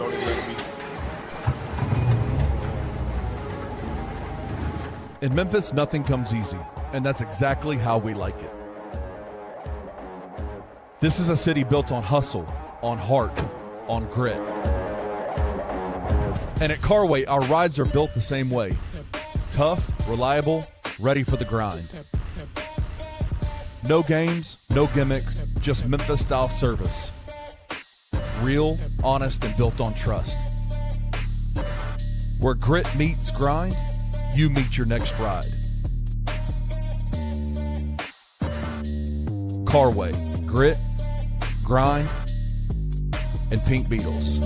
don't even let me. In Memphis, nothing comes easy, and that's exactly how we like it. This is a city built on hustle, on heart, on grit. And at Carway, our rides are built the same way. Tough, reliable, ready for the grind. No games, no gimmicks, just Memphis-style service. Real, honest, and built on trust. Where grit meets grind, you meet your next ride. Carway, grit, grind, and pink Beetles.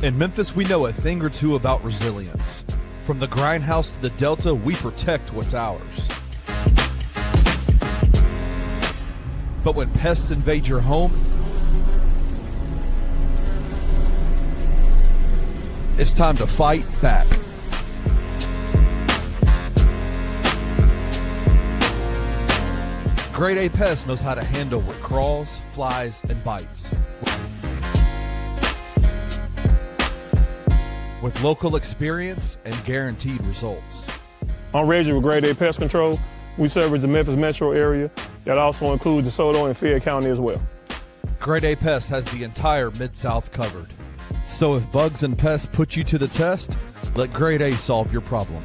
In Memphis, we know a thing or two about resilience. From the grindhouse to the Delta, we protect what's ours. But when pests invade your home, it's time to fight back. Grade A Pest knows how to handle what crawls, flies, and bites. With local experience and guaranteed results. I'm Reggie with Grade A Pest Control. We service the Memphis metro area. That also includes DeSoto and Fayette County as well. Grade A Pest has the entire Mid-South covered. So if bugs and pests put you to the test, let Grade A solve your problem.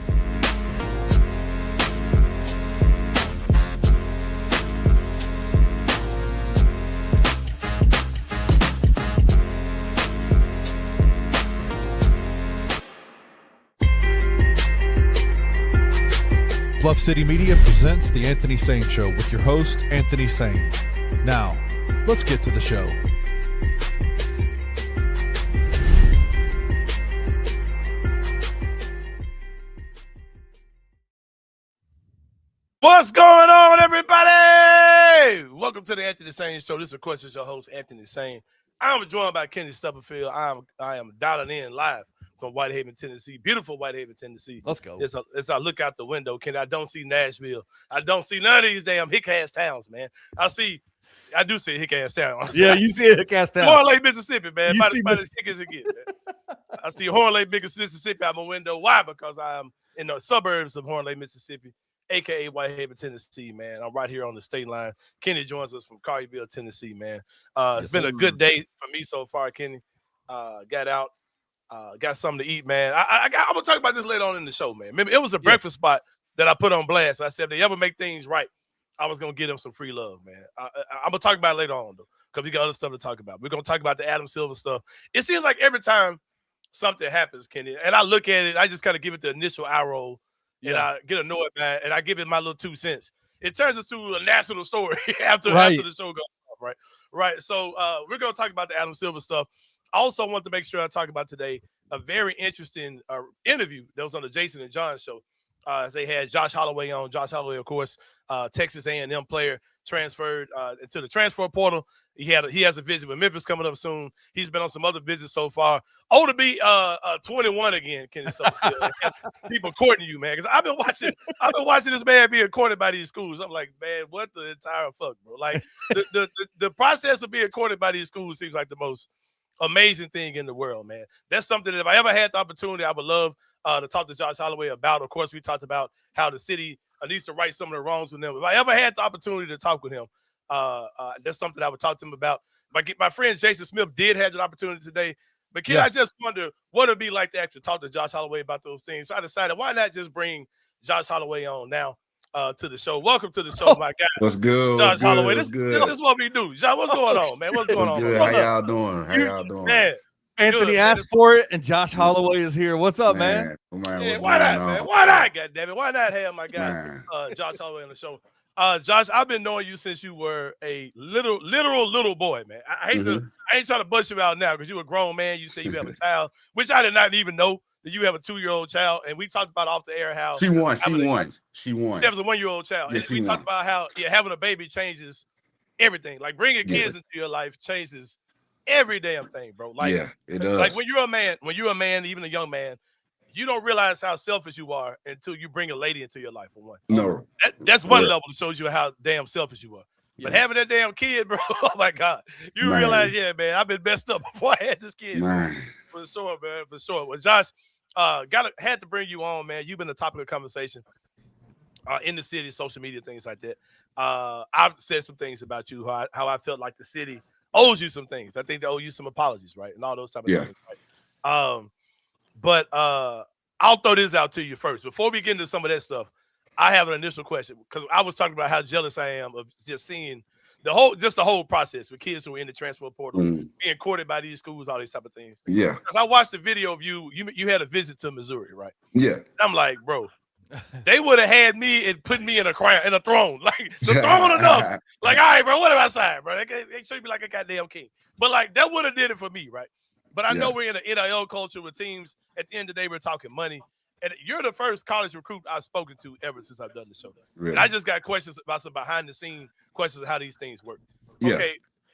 Bluff City Media presents The Anthony Sain Show with your host, Anthony Sain. Now, let's get to the show. What's going on, everybody? Welcome to the Anthony Sain Show. This, of course, is your host, Anthony Sain. I'm joined by Kenny Stubblefield. I am dialing in live from Whitehaven, Tennessee. Beautiful Whitehaven, Tennessee. Let's go. As I look out the window, Kenny, I don't see Nashville. I don't see none of these damn hick-ass towns, man. I do see a hick-ass town. Yeah, you see a hick-ass town. Horn Lake, Mississippi, man. You About see as thick as it gets, man. I see Horn Lake, Mississippi out my window. Why? Because I am in the suburbs of Horn Lake, Mississippi, a.k.a. Whitehaven, Tennessee, man. I'm right here on the state line. Kenny joins us from Carway, Tennessee, man. It's been a good day for me so far, Kenny. Got out. Got something to eat, man. I'm going to talk about this later on in the show, man. Remember, it was a breakfast spot that I put on blast. I said if they ever make things right, I was going to give them some free love, man. I'm going to talk about it later on, though, because we got other stuff to talk about. We're going to talk about the Adam Silver stuff. It seems like every time something happens, Kenny, and I look at it, I just kind of give it the initial eye roll, and I get annoyed by it, and I give it my little 2 cents. It turns into a national story after the show goes off, right? So we're going to talk about the Adam Silver stuff. I also want to make sure I talk about today a very interesting interview that was on the Jason and John show. They had Josh Holloway on. Josh Holloway, of course, Texas A&M player, transferred into the transfer portal. He has a visit with Memphis coming up soon. He's been on some other visits so far. Oh, to be 21 again, Kenny. So people courting you, man. Because I've been watching this man being courted by these schools. I'm like, man, what the entire fuck, bro? Like the process of being courted by these schools seems like the most amazing thing in the world, man. That's something that if I ever had the opportunity, I would love to talk to Josh Holloway about. Of course, we talked about how the city needs to right some of the wrongs with them. If I ever had the opportunity to talk with him, that's something I would talk to him about. My friend Jason Smith did have that opportunity today, but I just wonder what it'd be like to actually talk to Josh Holloway about those things. So I decided, why not just bring Josh Holloway on now to the show. Welcome to the show, my guy. What's good? Josh Holloway. This good? is what we do. Josh, what's going on, man? What's going on? Good? How y'all doing? Man, Anthony good, asked for it, and Josh Holloway is here. What's up, man? Yeah, why not, man? Why not, goddammit? Why not have my guy Josh Holloway on the show? Josh, I've been knowing you since you were a literal boy, man. I ain't trying to bust you out now because you a grown man. You say you have a child, which I did not even know that you have a 2-year-old child. And we talked about off the air how she won. That was a 1-year-old child. Yes, and we talked about how having a baby changes everything. Like bringing kids into your life changes every damn thing, bro. Like, it does. Like when you're a man, even a young man, you don't realize how selfish you are until you bring a lady into your life. For one, No, that's one level that shows you how damn selfish you are. But having that damn kid, bro, oh my God, you realize, yeah, man, I've been messed up before I had this kid. For sure, man, for sure. Well, Josh, had to bring you on, man. You've been the topic of conversation in the city, social media, things like that. I've said some things about you, how I felt like the city owes you some things. I think they owe you some apologies, right, and all those type of things, right? But I'll throw this out to you first before we get into some of that stuff. I have an initial question because I was talking about how jealous I am of just seeing the whole process with kids who are in the transfer portal, being courted by these schools, all these type of things. Yeah. Because I watched the video of you had a visit to Missouri, right? Yeah. I'm like, bro, they would have had me and put me in a throne. Like, the throne enough. Like, all right, bro, what do I sign, bro? They treat me like a goddamn king. But, like, that would have did it for me, right? But I know we're in an NIL culture with teams. At the end of the day, we're talking money. And you're the first college recruit I've spoken to ever since I've done the show. Really? And I just got questions about some behind-the-scenes questions of how these things work. Yeah. Okay,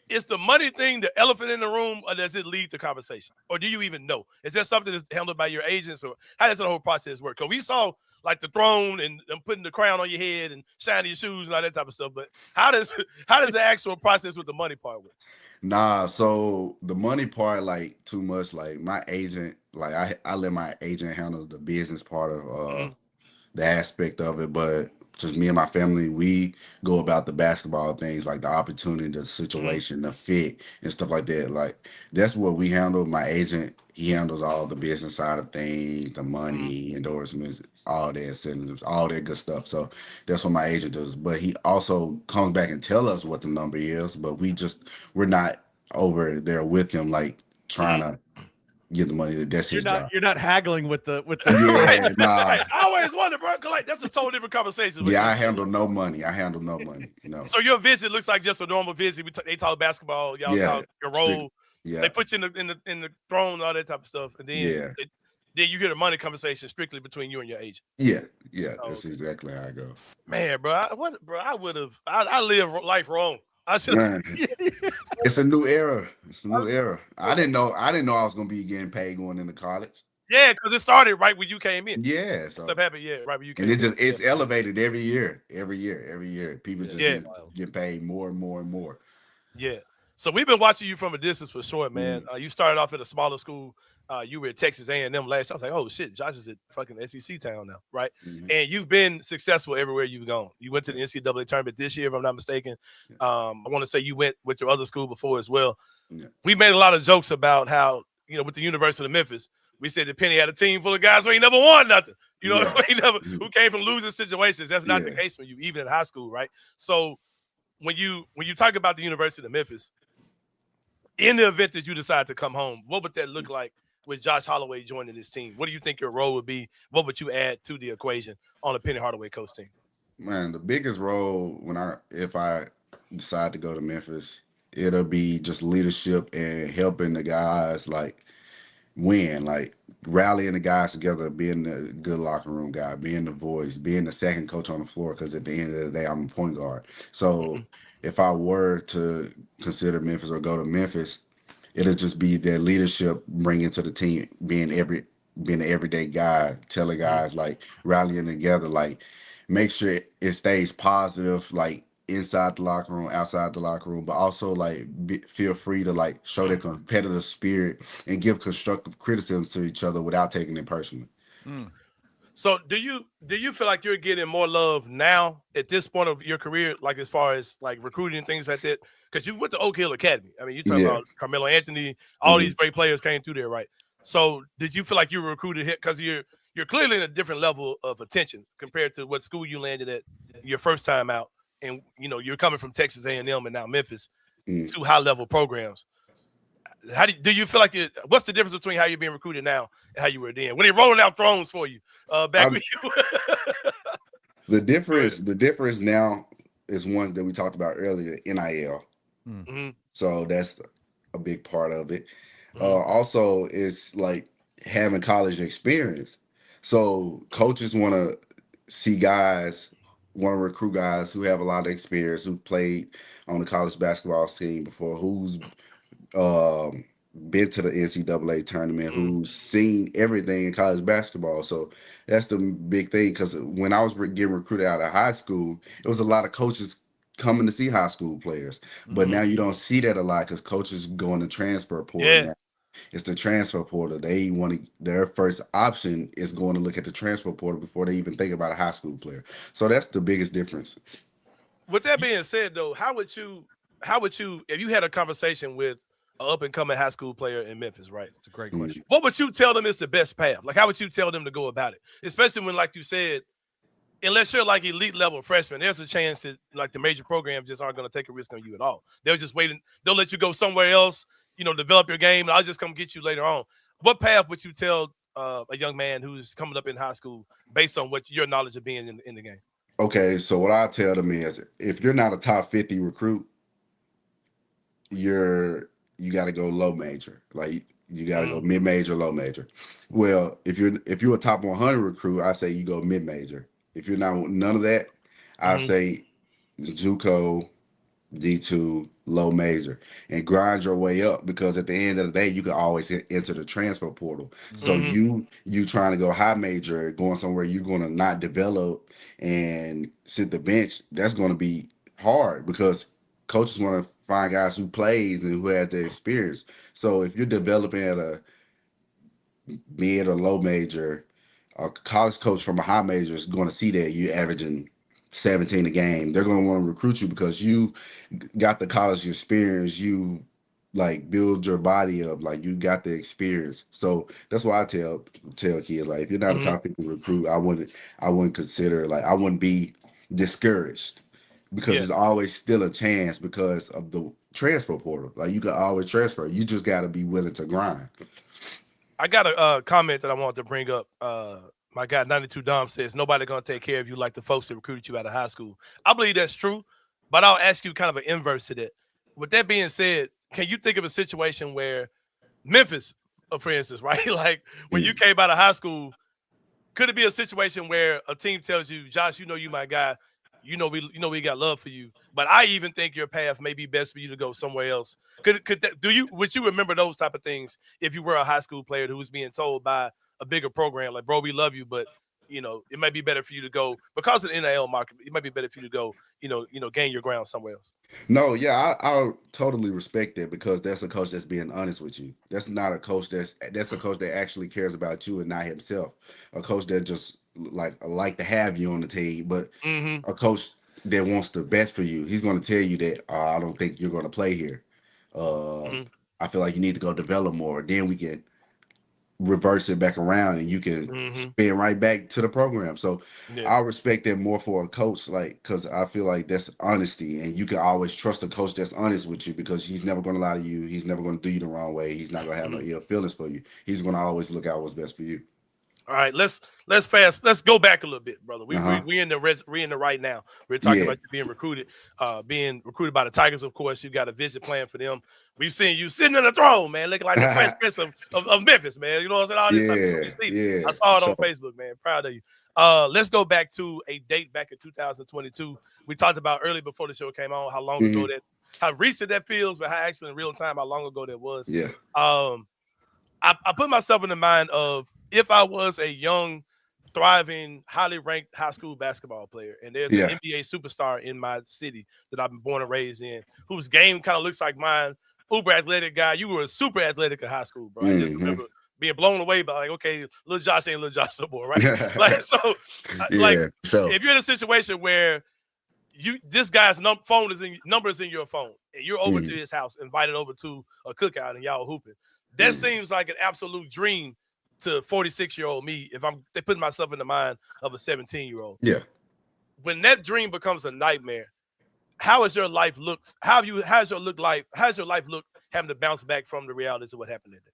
is the money thing the elephant in the room, or does it lead to conversation? Or do you even know? Is that something that's handled by your agents, or how does the whole process work? Because we saw, like, the throne and putting the crown on your head and shining your shoes and all that type of stuff. But how does the actual process with the money part work? Nah, so the money part, like, too much. Like, my agent, like, I let my agent handle the business part of the aspect of it, but just me and my family, we go about the basketball things, like the opportunity, the situation, the fit, and stuff like that. Like, that's what we handle. My agent, he handles all the business side of things, the money, endorsements, all the incentives, all that good stuff. So that's what my agent does. But he also comes back and tell us what the number is, but we're not over there with him, like, trying to get the money. That's his job. You're not haggling with the yeah, nah. Right. I always wonder, bro, like, that's a totally different conversation. Yeah, I handle no money. You know. So your visit looks like just a normal visit. They talk basketball, y'all talk your role. They put you in the throne, all that type of stuff, and then then you hear the money conversation strictly between you and your agent. Yeah, that's exactly how I go. Man, bro, I live life wrong. I should. It's a new era. I didn't know I was gonna be getting paid going into college. Yeah, because it started right when you came in. Yeah, so stuff happened. Yeah, right when you came in. And it's elevated every year. People just get paid more and more and more. Yeah. So we've been watching you from a distance for sure, man. You started off at a smaller school. You were at Texas A&M last year. I was like, oh shit, Josh is at fucking SEC town now, right? And you've been successful everywhere you've gone. You went to the NCAA tournament this year, if I'm not mistaken. I want to say you went with your other school before as well. We made a lot of jokes about how, with the University of Memphis, we said that Penny had a team full of guys who ain't never won nothing. Who came from losing situations. That's not the case for you, even in high school, right? So when you talk about the University of Memphis, in the event that you decide to come home, what would that look like with Josh Holloway joining this team? What do you think your role would be? What would you add to the equation on the Penny Hardaway coach team? Man, the biggest role if I decide to go to Memphis, it'll be just leadership and helping the guys, like, win, like rallying the guys together, being the good locker room guy, being the voice, being the second coach on the floor, because at the end of the day, I'm a point guard. So if I were to consider Memphis or go to Memphis, it'll just be their leadership bringing to the team, being an everyday guy, telling guys, like, rallying together, like, make sure it stays positive, like, inside the locker room, outside the locker room, but also, like, feel free to, like, show their competitive spirit and give constructive criticism to each other without taking it personally. So do you feel like you're getting more love now at this point of your career, like, as far as, like, recruiting and things like that? Because you went to Oak Hill Academy. I mean, you talking about Carmelo Anthony, all these great players came through there, right? So did you feel like you were recruited here? Because you're clearly in a different level of attention compared to what school you landed at your first time out. And, you're coming from Texas A&M and now Memphis, two high-level programs. How do you feel like what's the difference between how you're being recruited now and how you were then? When they're rolling out thrones for you back with you? The difference now is one that we talked about earlier, NIL. So that's a big part of it. Also, it's like having college experience. So coaches want to recruit guys who have a lot of experience, who've played on the college basketball scene before, who's been to the NCAA tournament, Mhm. who's seen everything in college basketball. So that's the big thing. Because when I was getting recruited out of high school, it was a lot of coaches coming to see high school players. But now Mhm. you don't see that a lot because coaches go in the transfer portal Yeah. now. It's the transfer portal. They want to, their first option is going to look at the transfer portal before they even think about a high school player. So that's the biggest difference. With that being said, though, how would you, if you had a conversation with an up and coming high school player in Memphis, right? It's a great Mm. question. What would you tell them is the best path? Like, how would you tell them to go about it? Especially when, like you said, unless you're like elite level freshman, there's a chance that like the major programs just aren't going to take a risk on you at all. They'll just wait and they'll let you go somewhere else, develop your game. And I'll just come get you later on. What path would you tell a young man who's coming up in high school based on what your knowledge of being in the game? Okay, so what I tell them is, if you're not a top 50 recruit, you got to go low major. Like you got to go mid major, low major. Well, if you're a top 100 recruit, I say you go mid major. If you're not none of that, I say JUCO, D2, low major, and grind your way up, because at the end of the day, you can always enter the transfer portal. So you trying to go high major, going somewhere you're going to not develop and sit the bench, that's going to be hard because coaches want to find guys who plays and who has the experience. So if you're developing at a mid or low major, a college coach from a high major is going to see that you're averaging 17 a game. They're going to want to recruit you because you got the college experience. You like build your body up, like you got the experience. So that's why I tell kids, like, if you're not a top 50 recruit, I wouldn't consider, like, I wouldn't be discouraged, because Yeah. there's always still a chance because of the transfer portal. Like, you can always transfer. You just got to be willing to grind. I got a comment that I wanted to bring up. My guy 92 Dom says nobody gonna take care of you like the folks that recruited you out of high school. I believe that's true, but I'll ask you kind of an inverse to that. With that being said, can you think of a situation where Memphis, for instance, right? Like when you came out of high school, could it be a situation where a team tells you, Josh, you my guy, we got love for you, but I even think your path may be best for you to go somewhere else. Would you remember those type of things if you were a high school player who was being told by a bigger program, like, bro, we love you, but it might be better for you to go because of the NIL market. It might be better for you to go, gain your ground somewhere else. No, yeah, I totally respect that, because that's a coach that's being honest with you. That's not a coach that's a coach that actually cares about you and not himself. A coach that just like to have you on the team, but a coach that wants the best for you. He's going to tell you that, I don't think you're going to play here. I feel like you need to go develop more. Then we can reverse it back around and you can spin right back to the program. So I respect that more for a coach, like, because I feel like that's honesty, and you can always trust a coach that's honest with you, because he's never going to lie to you. He's never going to do you the wrong way. He's not going to have no ill feelings for you. He's going to always look out what's best for you. All right, let's go back a little bit, brother. We in the right now. We're talking about you being recruited by the Tigers. Of course, you got a visit plan for them. We've seen you sitting in the throne, man, looking like the Fresh Prince of Memphis, man. You know what I'm saying? All this type of I saw it on Facebook, man. Proud of you. Let's go back to a date back in 2022. We talked about early before the show came on how long ago how recent that feels, but how actually in real time how long ago that was. Yeah. I put myself in the mind of, if I was a young, thriving, highly ranked high school basketball player, and there's an NBA superstar in my city that I've been born and raised in, whose game kind of looks like mine, uber athletic guy. You were super athletic in high school, bro. I just remember being blown away by, like, okay, little Josh ain't little Josh no more, right? Like, so, if you're in a situation where this guy's numbers in your phone, and you're over to his house, invited over to a cookout, and y'all hooping, that seems like an absolute dream to 46-year-old me, if they put myself in the mind of a 17-year-old. Yeah. When that dream becomes a nightmare, how has your life looked? How's your life look having to bounce back from the realities of what happened that day?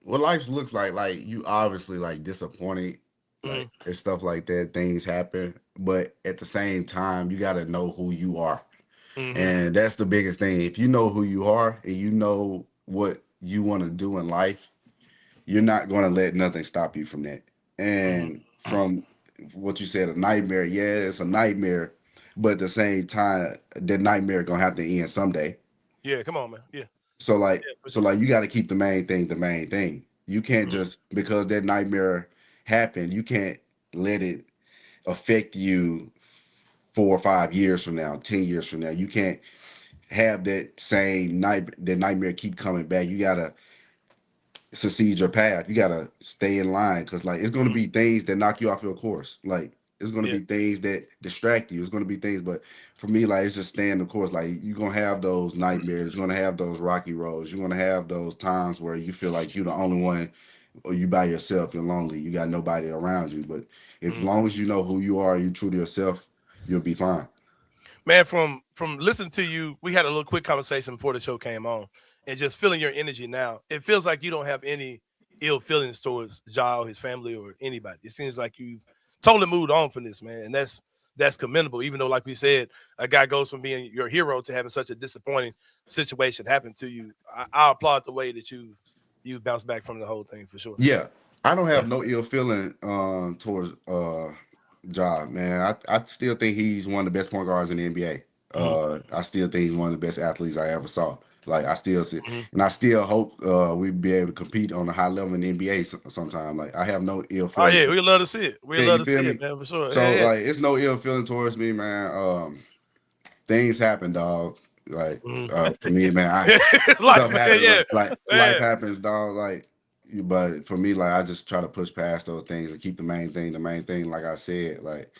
What life looks like you obviously like disappointed, like and stuff like that. Things happen, but at the same time, you got to know who you are, and that's the biggest thing. If you know who you are and you know what you want to do in life, you're not going to let nothing stop you from that. And from what you said, a nightmare, it's a nightmare, but at the same time, that nightmare going to have to end someday. Yeah, come on, man. Yeah. So like, for so sure. like, you got to keep the main thing the main thing. You can't Mhm. just because that nightmare happened, you can't let it affect you 4 or 5 years from now, 10 years from now. You can't have that same nightmare keep coming back. You gotta succeed your path. You gotta stay in line because like it's gonna Mhm. be things that knock you off your course. Like it's gonna Yeah. be things that distract you. It's gonna be things, but for me, like it's just staying the course. Like you're gonna have those nightmares. You're gonna have those rocky roads. You're gonna have those times where you feel like you're the only one, or you by yourself. You're lonely. You got nobody around you. But as Mhm. long as you know who you are, you true to yourself, you'll be fine. Man, from listening to you, we had a little quick conversation before the show came on, and just feeling your energy now, it feels like you don't have any ill feelings towards Ja or his family or anybody. It seems like you've totally moved on from this, man, and that's commendable. Even though, like we said, a guy goes from being your hero to having such a disappointing situation happen to you. I applaud the way that you bounced back from the whole thing for sure. Yeah, I don't Yeah. have no ill feeling towards Ja, man. I still think he's one of the best point guards in the NBA. Mhm. I still think he's one of the best athletes I ever saw. Like I still see, Mhm. and I still hope we'd be able to compete on a high level in the NBA sometime. Like I have no ill Oh feeling. yeah, we'd love to see it. We'd Yeah, love you to feel see it, me? man, for sure. Yeah, So yeah. like, it's no ill feeling towards me, man. Things happen, dog. Like Mhm. for me, man, Life, stuff man. happens. Yeah, Like life man. happens, dog. Like, but for me, like I just try to push past those things and keep the main thing. The main thing, like I said, like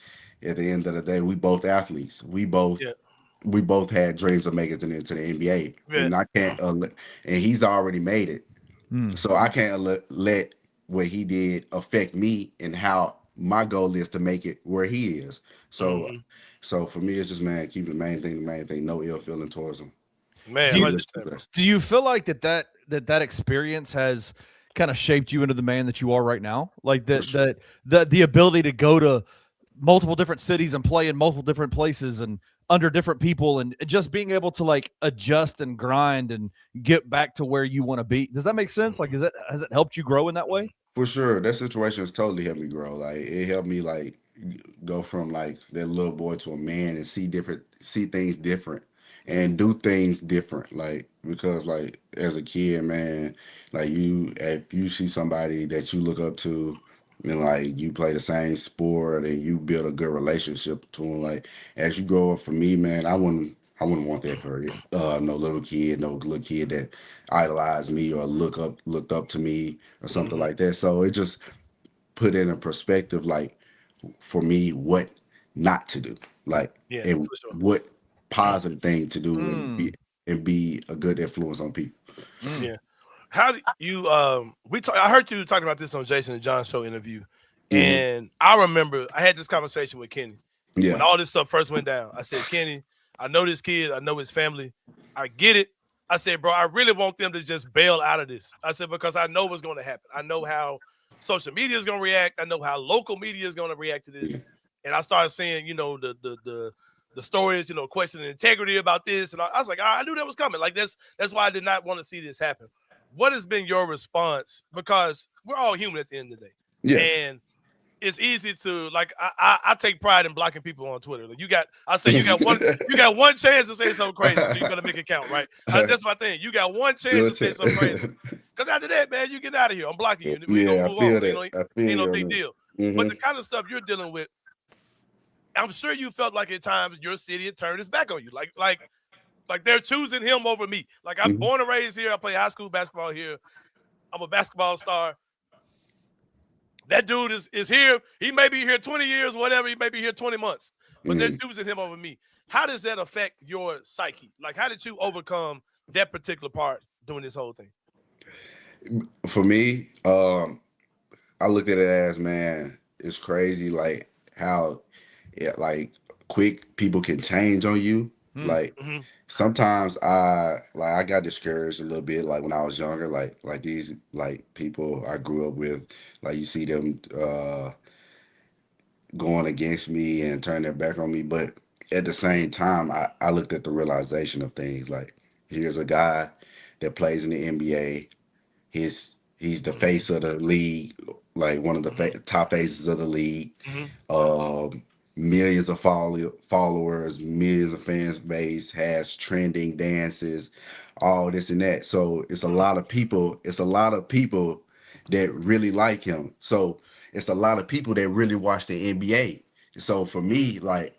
at the end of the day, we both athletes. Yeah, We both had dreams of making it into the NBA, yeah. and I can't. And he's already made it, Mm. so I can't let what he did affect me and how my goal is to make it where he is. So, Mhm. so for me, it's just man, keep the main thing the main thing. No ill feeling towards him. Man, Do you 100%, bro. do you feel like that experience has kind of shaped you into the man that you are right now? Like For sure. the ability to go to multiple different cities and play in multiple different places and under different people and just being able to like adjust and grind and get back to where you want to be. Does that make sense? Like, has it helped you grow in that way? For sure, that situation has totally helped me grow. Like it helped me like go from like that little boy to a man and see things different, and do things different. Like because like as a kid, man, like if you see somebody that you look up to, and like you play the same sport and you build a good relationship to them, like as you grow up, for me, man, I wouldn't want that for no little kid that idolized me or looked up to me or something Mhm. like that. So it just put in a perspective, like for me, what not to do, like Yeah, and for sure. what positive thing to do Mm, and be a good influence on people. mm, Yeah. How do you I heard you talking about this on Jason and John's show interview. Hmm. And I remember I had this conversation with Kenny when Yeah, all this stuff first went down. I said, Kenny, I know this kid, I know his family. I get it. I said, bro, I really want them to just bail out of this. I said, because I know what's going to happen. I know how social media is going to react. I know how local media is going to react to yeah, this. And I started seeing, the stories, questioning integrity about this. And I was like, I knew that was coming. Like that's why I did not want to see this happen. What has been your response? Because we're all human at the end of the day. yeah. And it's easy to like I take pride in blocking people on Twitter. Like I say you got one chance to say something crazy, so you better make it count, right? That's my thing. You got one chance Good to say something crazy. Because after that, man, you get out of here. I'm blocking you. We gonna Yeah, I move feel on. that. I feel Ain't no you on big that. deal. But Hmm. the kind of stuff you're dealing with, I'm sure you felt like at times your city had turned its back on you. Like they're choosing him over me. Like I'm Hmm. born and raised here. I play high school basketball here. I'm a basketball star. That dude is here. He may be here 20 years, whatever. He may be here 20 months, but they're Hmm. choosing him over me. How does that affect your psyche? Like, how did you overcome that particular part doing this whole thing? For me, I look at it as, man, it's crazy like how like quick people can change on you. mm, Like Mm-hmm. sometimes I got discouraged a little bit like when I was younger, like these like people I grew up with, like you see them going against me and turning their back on me. But at the same time, I looked at the realization of things like here's a guy that plays in the NBA. He's the face of the league, like one of the top faces of the league. Mm-hmm. Um, millions of followers, millions of fans base, has trending dances, all this and that. So it's a lot of people. It's a lot of people that really like him. So it's a lot of people that really watch the NBA. So for me, like,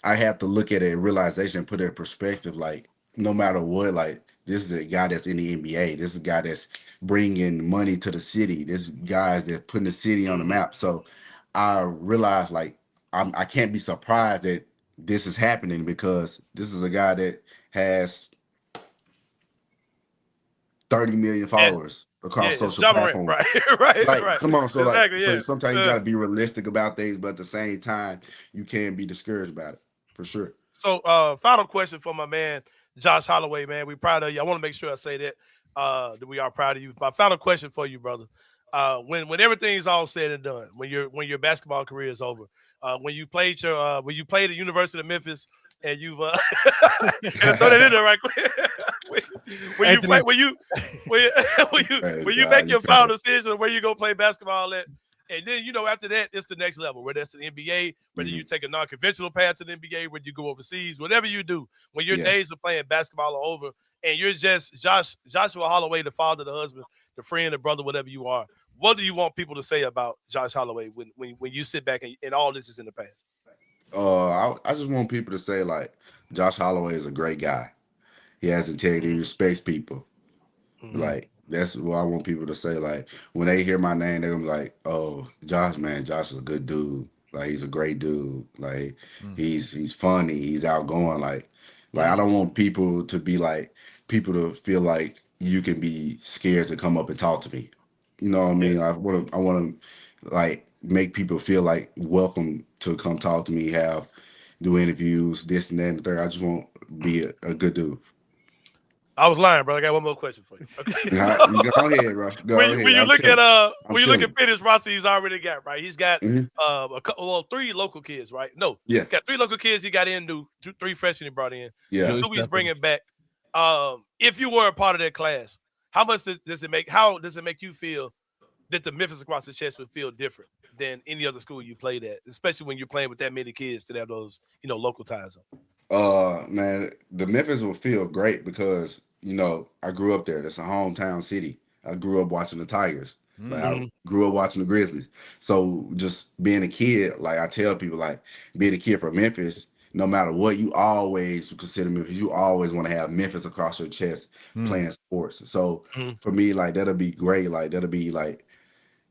I have to look at it in realization, put it in perspective. Like, no matter what, like, this is a guy that's in the NBA. This is a guy that's bringing money to the city. This guy that's putting the city on the map. So I realized, like, I can't be surprised that this is happening, because this is a guy that has 30 million followers across it's social Ja Morant, platforms. right, Like, right. come on. So Exactly, so yeah. sometimes you gotta be realistic about things, but at the same time, you can't be discouraged about it, for sure. So, final question for my man, Josh Holloway, man. We proud of you. I want to make sure I say that we are proud of you. My final question for you, brother. When everything's all said and done, when your basketball career is over, when you played at University of Memphis, and you've and throw that in there right quick. when you make your final decision where you go play basketball at, and then after that it's the next level, whether that's the NBA, whether you take a non-conventional path to the NBA, whether you go overseas, whatever you do, when your days of playing basketball are over, and you're just Joshua Holloway, the father, the husband, the friend, the brother, whatever you are. What do you want people to say about Josh Holloway when you sit back and all this is in the past? I just want people to say, like, Josh Holloway is a great guy. He has integrity, he respects people. Like, that's what I want people to say. Like, when they hear my name, they're gonna be like, "Oh, Josh, man, Josh is a good dude. Like, he's a great dude. Like, he's funny, he's outgoing. Like, I don't want people to feel like you can be scared to come up and talk to me. You know what I mean? I want to like make people feel like welcome to come talk to me, do interviews, this and that and the third. I just want to be a good dude. I was lying, bro. I got one more question for you. Okay, Go ahead, bro. When you look at Penny's roster, he's already got right. He's got three local kids, right? No, got three local kids. He got in three freshmen he brought in. Yeah, who he's bringing back. If you were a part of that class, how much does it make? How does it make you feel that the Memphis across the chest would feel different than any other school you played at, especially when you're playing with that many kids that have those local ties on? Man, the Memphis will feel great because I grew up there. That's a hometown city. I grew up watching the Tigers. Like, I grew up watching the Grizzlies. So just being a kid, like, I tell people, like, being a kid from Memphis, no matter what, you always consider Memphis. You always want to have Memphis across your chest playing sports. So for me, like, that'll be great. Like, that'll be like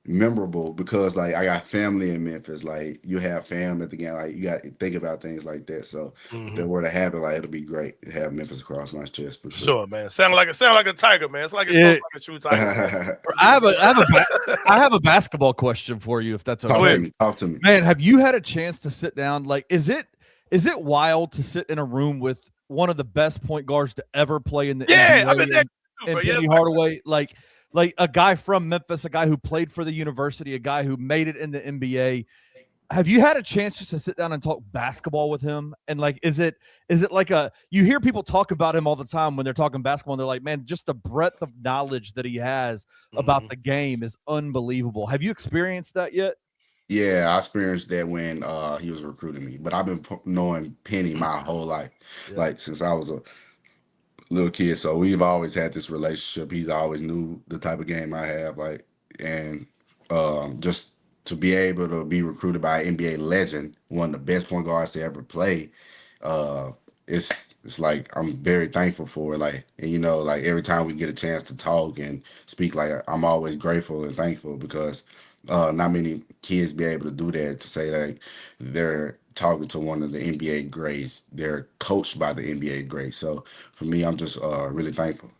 memorable because, like, I got family in Memphis. Like, you have fam at the game. Like, you got to think about things like that. So if that were to happen, like, it'll be great to have Memphis across my chest for sure. Sure, man. Sound like a tiger, man. It's like like a true tiger. I have a basketball question for you, if that's okay. Talk to me. Man, have you had a chance to sit down? Like, is it wild to sit in a room with one of the best point guards to ever play in the NBA? I've been there too, and Penny Hardaway, like a guy from Memphis, a guy who played for the university, a guy who made it in the NBA. Have you had a chance just to sit down and talk basketball with him? And, like, is it like you hear people talk about him all the time when they're talking basketball, and they're like, man, just the breadth of knowledge that he has about the game is unbelievable. Have you experienced that yet? Yeah, I experienced that when he was recruiting me. But I've been knowing Penny my whole life, like, since I was a little kid. So we've always had this relationship. He's always knew the type of game I have, like, and just to be able to be recruited by an NBA legend, one of the best point guards to ever play, it's like I'm very thankful for it. Like, and like, every time we get a chance to talk and speak, like, I'm always grateful and thankful because not many kids be able to do that, to say like they're talking to one of the NBA greats, they're coached by the NBA greats. So for me, I'm just really thankful.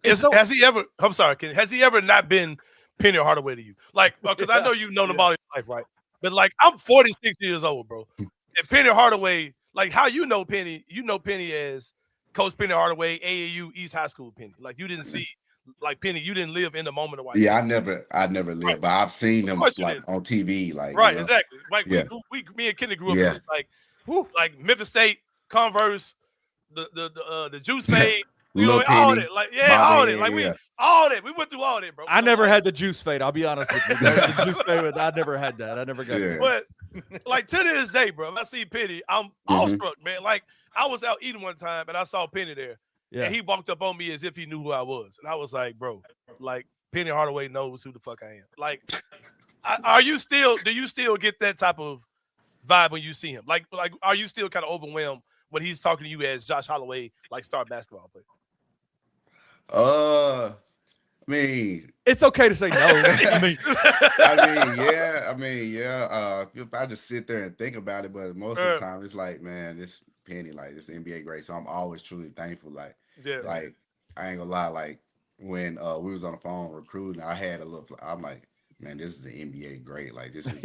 Has he ever? I'm sorry, Kenny. Has he ever not been Penny Hardaway to you? Like, because I know you've known him all your life, right? But, like, I'm 46 years old, bro. And Penny Hardaway, like, how you know Penny as Coach Penny Hardaway, AAU East High School Penny. Like, you didn't see, like, Penny, you didn't live in the moment of watching. Yeah, I never lived, but I've seen him, like, on TV, like, right, exactly. Like, me and Kenny grew up in, like Memphis State, Converse, the Juice Fade, You know, Lil all Penny, that. Like, Bobby, all that. Like, all that. We went through all that, bro. I never had the juice fade. I'll be honest with you. The juice fade, I never had that. I never got Yeah. that. But, like, to this day, bro, if I see Penny, I'm awestruck, man. Like, I was out eating one time, and I saw Penny there. Yeah. And he walked up on me as if he knew who I was. And I was like, bro, like, Penny Hardaway knows who the fuck I am. Like, do you still get that type of vibe when you see him? Like, are you still kind of overwhelmed when he's talking to you as Josh Holloway, like star basketball player? I mean, It's okay to say no. yeah. If I just sit there and think about it, but most of the time it's like, man, this Penny, like this NBA great. So I'm always truly thankful. Like, like I ain't gonna lie, like when we was on the phone recruiting, I had a little. I'm like, man, this is the NBA great. Like this is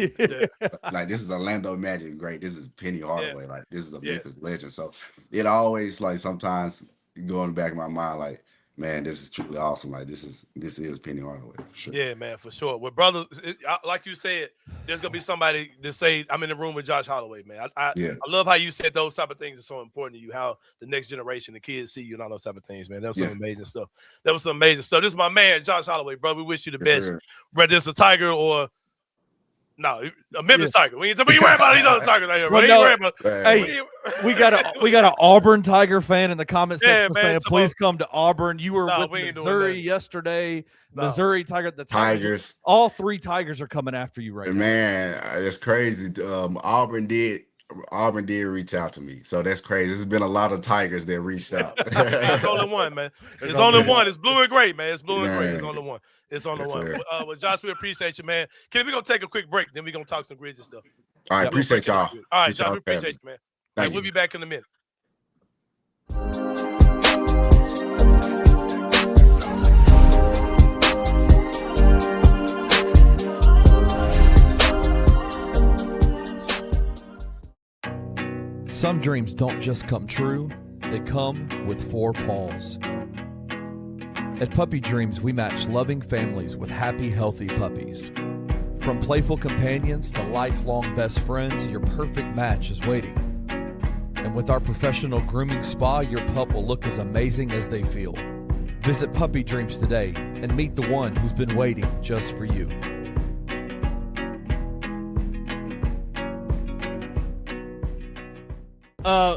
like this is Orlando Magic great. This is Penny Hardaway. Like this is a Memphis legend. So it always like sometimes going back in my mind, like, man, this is truly awesome. Like this is Penny Hardaway for sure. Yeah, man, for sure. Well, brother, like you said, there's gonna be somebody to say I'm in the room with Josh Holloway, man. I love how you said those type of things are so important to you. How the next generation, the kids see you, and all those type of things, man. That was some amazing stuff. This is my man, Josh Holloway, bro. We wish you the best. Whether it's a Tiger or a Memphis Tiger. We ain't worry about these other Tigers out here, bro. Hey, we got an Auburn Tiger fan in the comment section saying, please come to Auburn. You were with Missouri yesterday. Missouri Tiger, the Tigers. All 3 Tigers are coming after you right now. Man, it's crazy. Auburn did reach out to me, so that's crazy. There's been a lot of Tigers that reached out. It's only one, man. It's only one. It's blue and gray, man. It's blue and gray. It's only one. It's on the one. Well, Josh, we appreciate you, man. We're going to take a quick break, then we're going to talk some Grizzlies stuff. All right, appreciate y'all. All right, Josh, we appreciate you, man. We'll be back in a minute. Some dreams don't just come true, they come with 4 paws. At Puppy Dreams, we match loving families with happy, healthy puppies. From playful companions to lifelong best friends, your perfect match is waiting. And with our professional grooming spa, your pup will look as amazing as they feel. Visit Puppy Dreams today and meet the one who's been waiting just for you.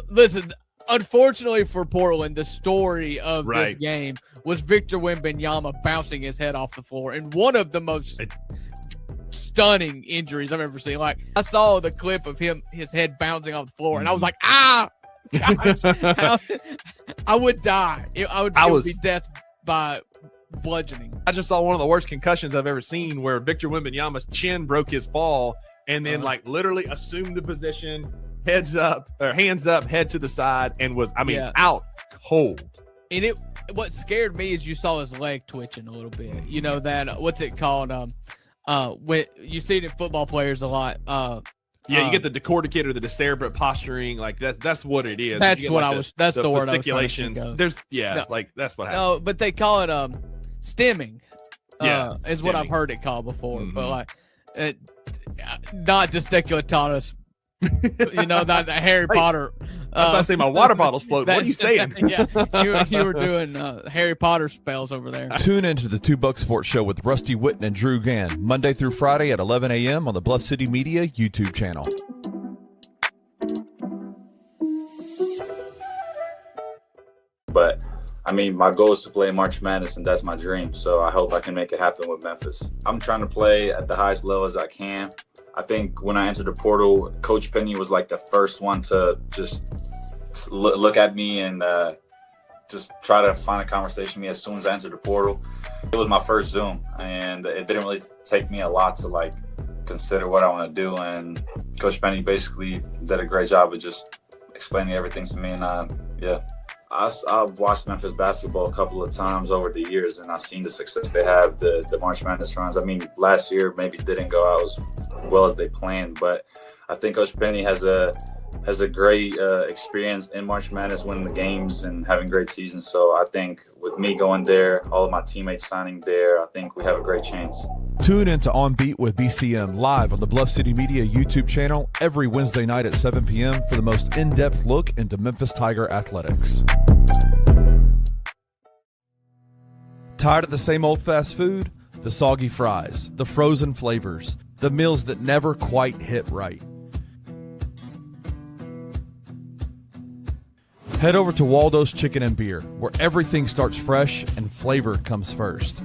Listen, unfortunately for Portland, the story of this game was Victor Wembanyama bouncing his head off the floor, and one of the most stunning injuries I've ever seen. Like, I saw the clip of his head bouncing off the floor, and I was like, gosh, I would die. It would be death by bludgeoning. I just saw one of the worst concussions I've ever seen, where Victor Wembanyama's chin broke his fall, and then like literally assumed the position, hands up, head to the side, and was out cold. And what scared me is you saw his leg twitching a little bit. You know that what's it called? When you see it in football players a lot. You get the decorticate or the decerebrate posturing, like that's what it is. That's what that's the word I was trying to think of. That's what happens. No, but they call it stimming. Is what I've heard it called before. Mm-hmm. But like, not gesticulatonis. Not the Harry Potter. I was about to say my water bottle's floating. What are you saying? You were doing Harry Potter spells over there. Tune into the 2 Buck Sports Show with Rusty Witten and Drew Gann, Monday through Friday at 11 a.m. on the Bluff City Media YouTube channel. But, my goal is to play March Madness, and that's my dream. So I hope I can make it happen with Memphis. I'm trying to play at the highest level as I can. I think when I entered the portal, Coach Penny was like the first one to just look at me and just try to find a conversation with me as soon as I entered the portal. It was my first Zoom, and it didn't really take me a lot to like consider what I want to do. And Coach Penny basically did a great job of just explaining everything to me. And I've watched Memphis basketball a couple of times over the years, and I've seen the success they have, the March Madness runs. Last year maybe didn't go out as well as they planned, but I think Coach Penny has a great experience in March Madness, winning the games and having great seasons. So I think with me going there, all of my teammates signing there, I think we have a great chance. Tune in to On Beat with BCM live on the Bluff City Media YouTube channel every Wednesday night at 7 p.m. for the most in-depth look into Memphis Tiger athletics. Tired of the same old fast food? The soggy fries, the frozen flavors, the meals that never quite hit right. Head over to Waldo's Chicken and Beer, where everything starts fresh and flavor comes first.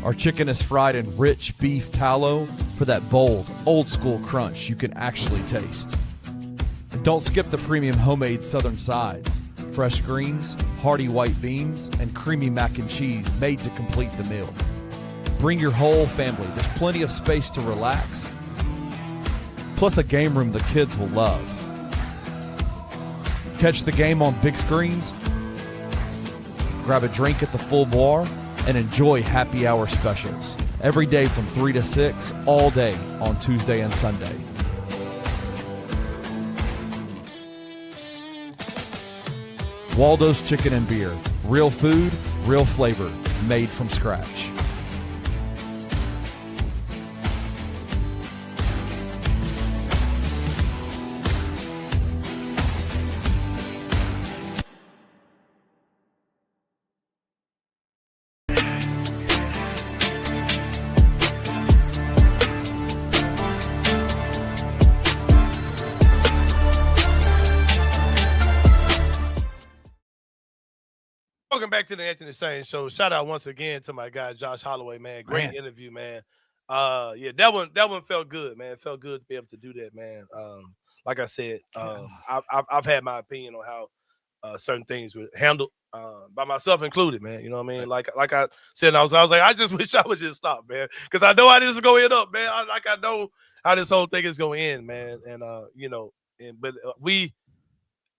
Our chicken is fried in rich beef tallow for that bold, old-school crunch you can actually taste. And don't skip the premium homemade southern sides, fresh greens, hearty white beans, and creamy mac and cheese made to complete the meal. Bring your whole family. There's plenty of space to relax, plus a game room the kids will love. Catch the game on big screens, grab a drink at the full bar, and enjoy happy hour specials every day from 3 to 6, all day on Tuesday and Sunday. Waldo's Chicken and Beer. Real food, real flavor, made from scratch. Welcome back to the Anthony Sain Show. Shout out once again to my guy Josh Holloway, man. Great interview, man. Yeah, that one felt good, man. It felt good to be able to do that, man. Like I said, I've had my opinion on how certain things were handled by myself included, man. You know what I mean? Like I said, I was like, I just wish I would just stop, man, because I know how this is going to end up, man. I know how this whole thing is going to end, man. And you know, but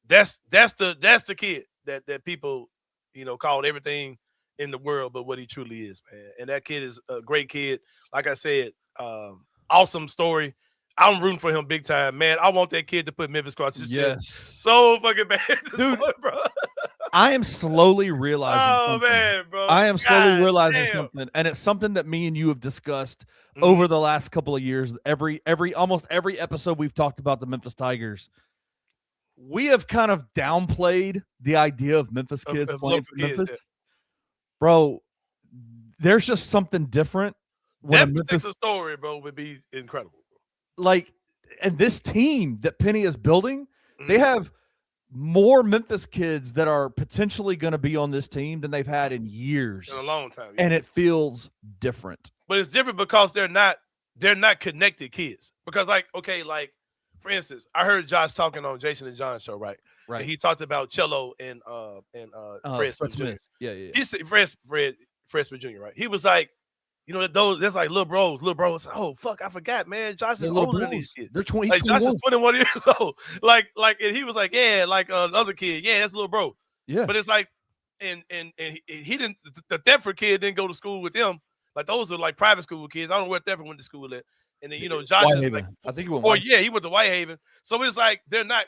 that's the kid that people, you know, called everything in the world but what he truly is, man. And that kid is a great kid. Like I said, awesome story. I'm rooting for him big time, man. I want that kid to put Memphis across his chest so fucking bad, dude. Bro. I am slowly realizing something. Man, bro. I am slowly realizing something, and it's something that me and you have discussed over the last couple of years. Almost every episode we've talked about the Memphis Tigers. We have kind of downplayed the idea of Memphis kids playing for Memphis. Bro, there's just something different when that particular story, bro, would be incredible. Like, and this team that Penny is building, they have more Memphis kids that are potentially going to be on this team than they've had in years. In a long time. Yeah. And it feels different. But it's different because they're not connected kids. Because, like, okay, like, for instance, I heard Josh talking on Jason and John's show, right? Right. And he talked about Cello and Fred Smith Jr. Yeah. He said Fred Smith Jr., right? He was like, you know, that's like little bros. Little bros. Oh fuck, I forgot, man. Josh is older than these kids. They're 20. Like Josh is 21 years old. Like, and he was like, yeah, like the other kid, yeah, that's little bro. Yeah. But it's like, and he didn't. The Thetford kid didn't go to school with them. Like those are like private school kids. I don't know where Thetford went to school at. And then, you know, Josh is like, I think he went. Or yeah, he went to Whitehaven. So it's like they're not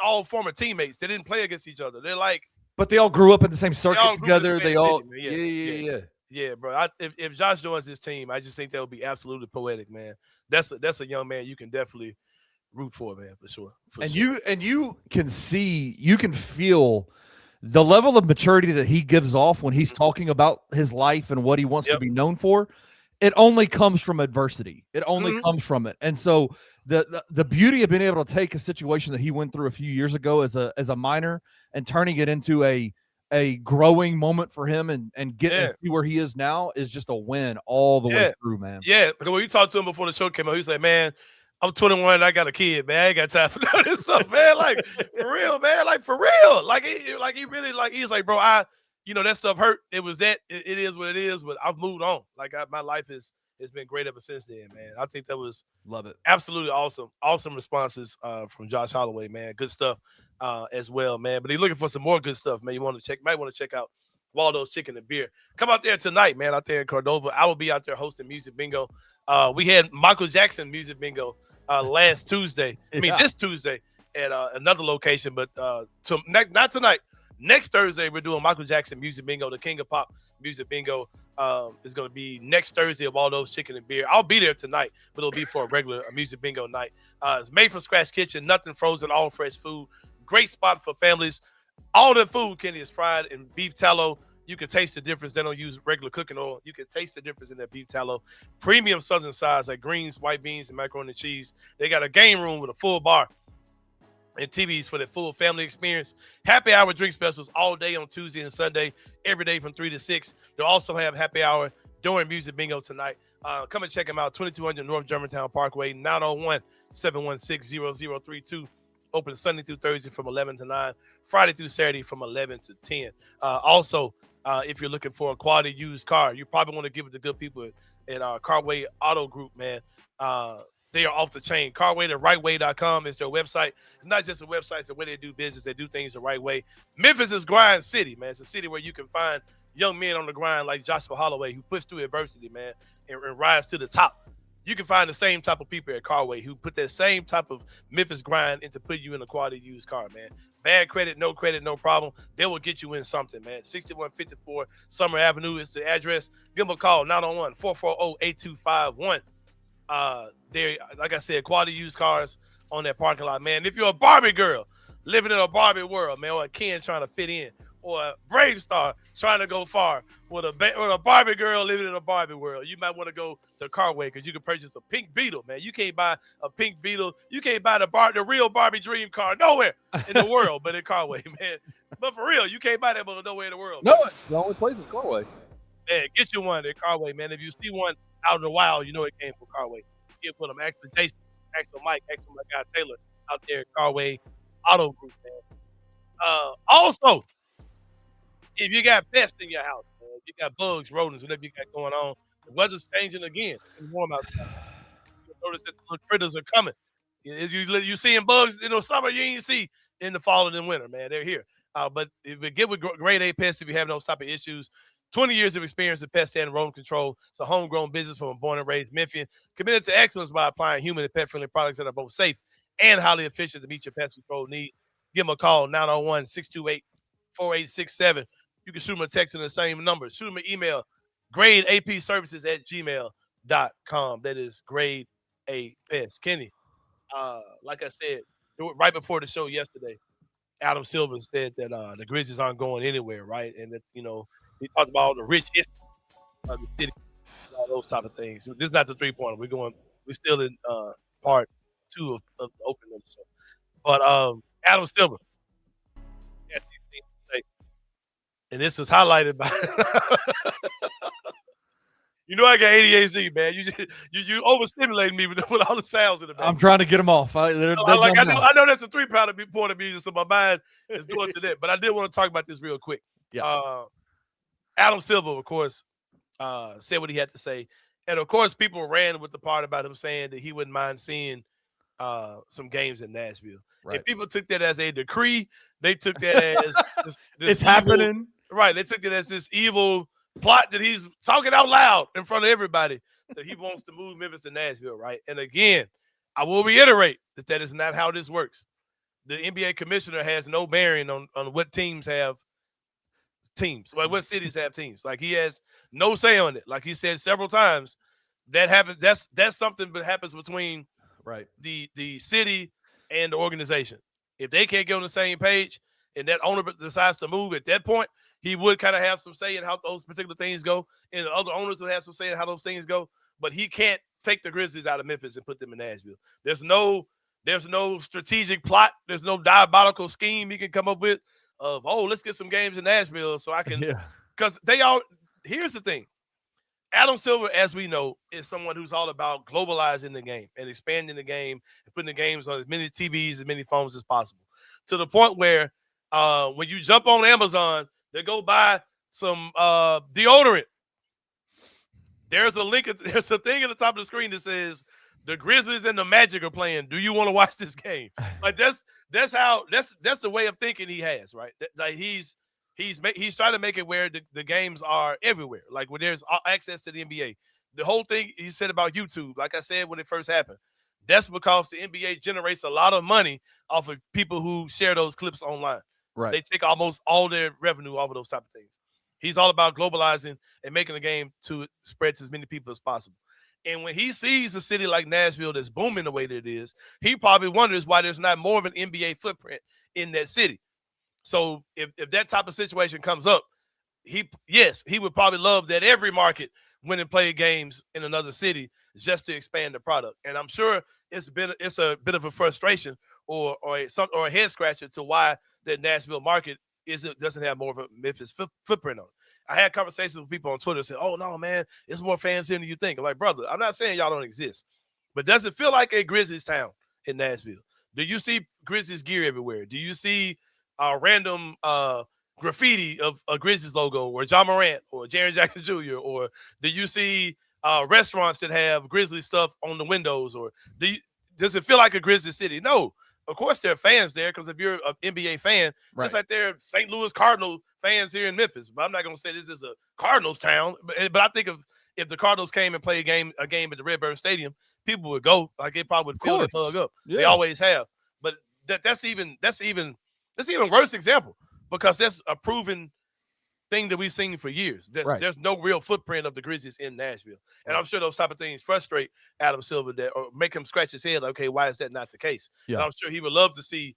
all former teammates. They didn't play against each other. They're like, but they all grew up in the same circuit together. They all, yeah, bro. If Josh joins this team, I just think that would be absolutely poetic, man. That's a young man you can definitely root for, man, for sure. You can see, you can feel the level of maturity that he gives off when he's talking about his life and what he wants to be known for. It only comes from adversity. It only comes from it. And so the beauty of being able to take a situation that he went through a few years ago as a minor and turning it into a growing moment for him and get and see where he is now is just a win all the way through, man. Yeah, because when we talked to him before the show came out, he was like, man, I'm 21 and I got a kid, man. I ain't got time for none of this stuff, man. Like, for real, man. Like, for real. Like, he really, like, he's like, bro, that stuff hurt. It was that. It is what it is, but I've moved on. Like, my life has been great ever since then, man. I think that was absolutely awesome. Awesome responses from Josh Holloway, man. Good stuff as well, man. But he's looking for some more good stuff, man. Might want to check out Waldo's Chicken and Beer. Come out there tonight, man, out there in Cordova. I will be out there hosting Music Bingo. We had Michael Jackson Music Bingo last Tuesday. I mean, this Tuesday at another location, but not tonight. Next Thursday, we're doing Michael Jackson Music Bingo, the King of Pop Music Bingo. Is going to be next Thursday of Waldo's Chicken and Beer. I'll be there tonight, but it'll be for a regular Music Bingo night. It's made from scratch kitchen, nothing frozen, all fresh food. Great spot for families. All the food, Kenny, is fried in beef tallow, You can taste the difference. They don't use regular cooking oil. You can taste the difference in that beef tallow. Premium Southern sides like greens, white beans, and macaroni and cheese. They got a game room with a full bar and TVs for the full family experience. Happy hour drink specials all day on Tuesday and Sunday, every day from 3 to 6. They'll also have happy hour during music bingo tonight. Come and check them out, 2200 North Germantown Parkway, 901-716-0032. Open Sunday through Thursday from 11 to 9, Friday through Saturday from 11 to 10. Also, if you're looking for a quality used car, you probably want to give it to good people at Carway Auto Group, man. They are off the chain. Carway, the rightway.com is their website. It's not just a website, it's the way they do business. They do things the right way. Memphis is grind city, man. It's a city where you can find young men on the grind like Joshua Holloway, who pushed through adversity, man, and rise to the top. You can find the same type of people at Carway who put that same type of Memphis grind into putting you in a quality used car, man. Bad credit, no problem. They will get you in something, man. 6154 Summer Avenue is the address. Give them a call, 901-440-8251. They, like I said, quality used cars on that parking lot, man. If you're a Barbie girl living in a Barbie world, man, or a Ken trying to fit in, or a Brave Star trying to go far, with a Barbie girl living in a Barbie world, you might want to go to Carway because you can purchase a pink Beetle, man. You can't buy a pink Beetle. You can't buy the real Barbie dream car nowhere in the world but in Carway, man. But for real, you can't buy that but nowhere in the world. No, the only place is Carway. Man, get you one at Carway, man. If you see one out in the wild, you know it came from Carway. Get with them. Ask for Jason, ask for Mike, ask for my guy Taylor out there at Carway Auto Group, man. Also, if you got pests in your house, man, if you got bugs, rodents, whatever you got going on, the weather's changing again. It's warm outside. You'll notice that the critters are coming. You seeing bugs in the summer, you ain't see in the fall and in winter, man. They're here. But if you get with Grade A Pests, if you have those type of issues, 20 years of experience in pest and rodent control. It's a homegrown business from a born and raised Memphian, committed to excellence by applying human and pet-friendly products that are both safe and highly efficient to meet your pest control needs. Give them a call, 901-628-4867. You can shoot them a text in the same number. Shoot them an email, gradeapservices@gmail.com. That is Grade A Pest. Kenny, like I said, right before the show yesterday, Adam Silver said that the Grizzlies aren't going anywhere, right? And that, he talked about all the rich history of the city, all those type of things. This is not the 3-pointer. We're still in part 2 of the opening of the show. But Adam Silver had these things to say, and this was highlighted by. I got ADHD, man. You overstimulated me with all the sounds in the back. I'm trying to get them off. I know that's a 3-pounder point of music, so my mind is going to that. But I did want to talk about this real quick. Yeah. Adam Silver, of course, said what he had to say. And, of course, people ran with the part about him saying that he wouldn't mind seeing some games in Nashville. Right. And people took that as a decree. They took that as this it's evil, happening. Right. They took it as this evil plot that he's talking out loud in front of everybody that he wants to move Memphis to Nashville, right? And, again, I will reiterate that is not how this works. The NBA commissioner has no bearing on what teams have teams, like what cities have teams. Like, he has no say on it. Like he said several times, that happens. That's something that happens between the city and the organization. If they can't get on the same page and that owner decides to move, at that point, he would kind of have some say in how those particular things go, and the other owners would have some say in how those things go. But he can't take the Grizzlies out of Memphis and put them in Nashville. There's no strategic plot. There's no diabolical scheme he can come up with of, let's get some games in Nashville so I can, because here's the thing. Adam Silver, as we know, is someone who's all about globalizing the game and expanding the game and putting the games on as many TVs, as many phones as possible, to the point where when you jump on Amazon, they go buy some deodorant. There's a link. There's a thing at the top of the screen that says the Grizzlies and the Magic are playing. Do you want to watch this game? Like that's the way of thinking he has, right? Like he's trying to make it where the games are everywhere, like where there's access to the NBA. The whole thing he said about YouTube, like I said when it first happened, that's because the NBA generates a lot of money off of people who share those clips online. Right. They take almost all their revenue off of those type of things. He's all about globalizing and making the game to spread to as many people as possible. And when he sees a city like Nashville that's booming the way that it is, he probably wonders why there's not more of an NBA footprint in that city. So if that type of situation comes up, he would probably love that every market went and played games in another city just to expand the product. And I'm sure it's a bit of a frustration or a head scratcher to why the Nashville market doesn't have more of a Memphis footprint on it. I had conversations with people on Twitter saying, "Oh no, man, it's more fans here than you think." I'm like, brother, I'm not saying y'all don't exist, but does it feel like a Grizzlies town in Nashville? Do you see Grizzlies gear everywhere? Do you see random graffiti of a Grizzlies logo or John Morant or Jaren Jackson Jr.? Or do you see restaurants that have Grizzlies stuff on the windows? Or does it feel like a Grizzlies city? No. Of course, there are fans there because if you're an NBA fan, just like there are St. Louis Cardinals fans here in Memphis. But I'm not going to say this is a Cardinals town. But I think if the Cardinals came and played a game at the Redbird Stadium, people would go. Like they probably would fill the plug up. Yeah. They always have. But that's even worse example because that's a proven thing that we've seen for years. There's no real footprint of the Grizzlies in Nashville. And I'm sure those type of things frustrate Adam Silver or make him scratch his head. Like, okay, why is that not the case? Yeah. And I'm sure he would love to see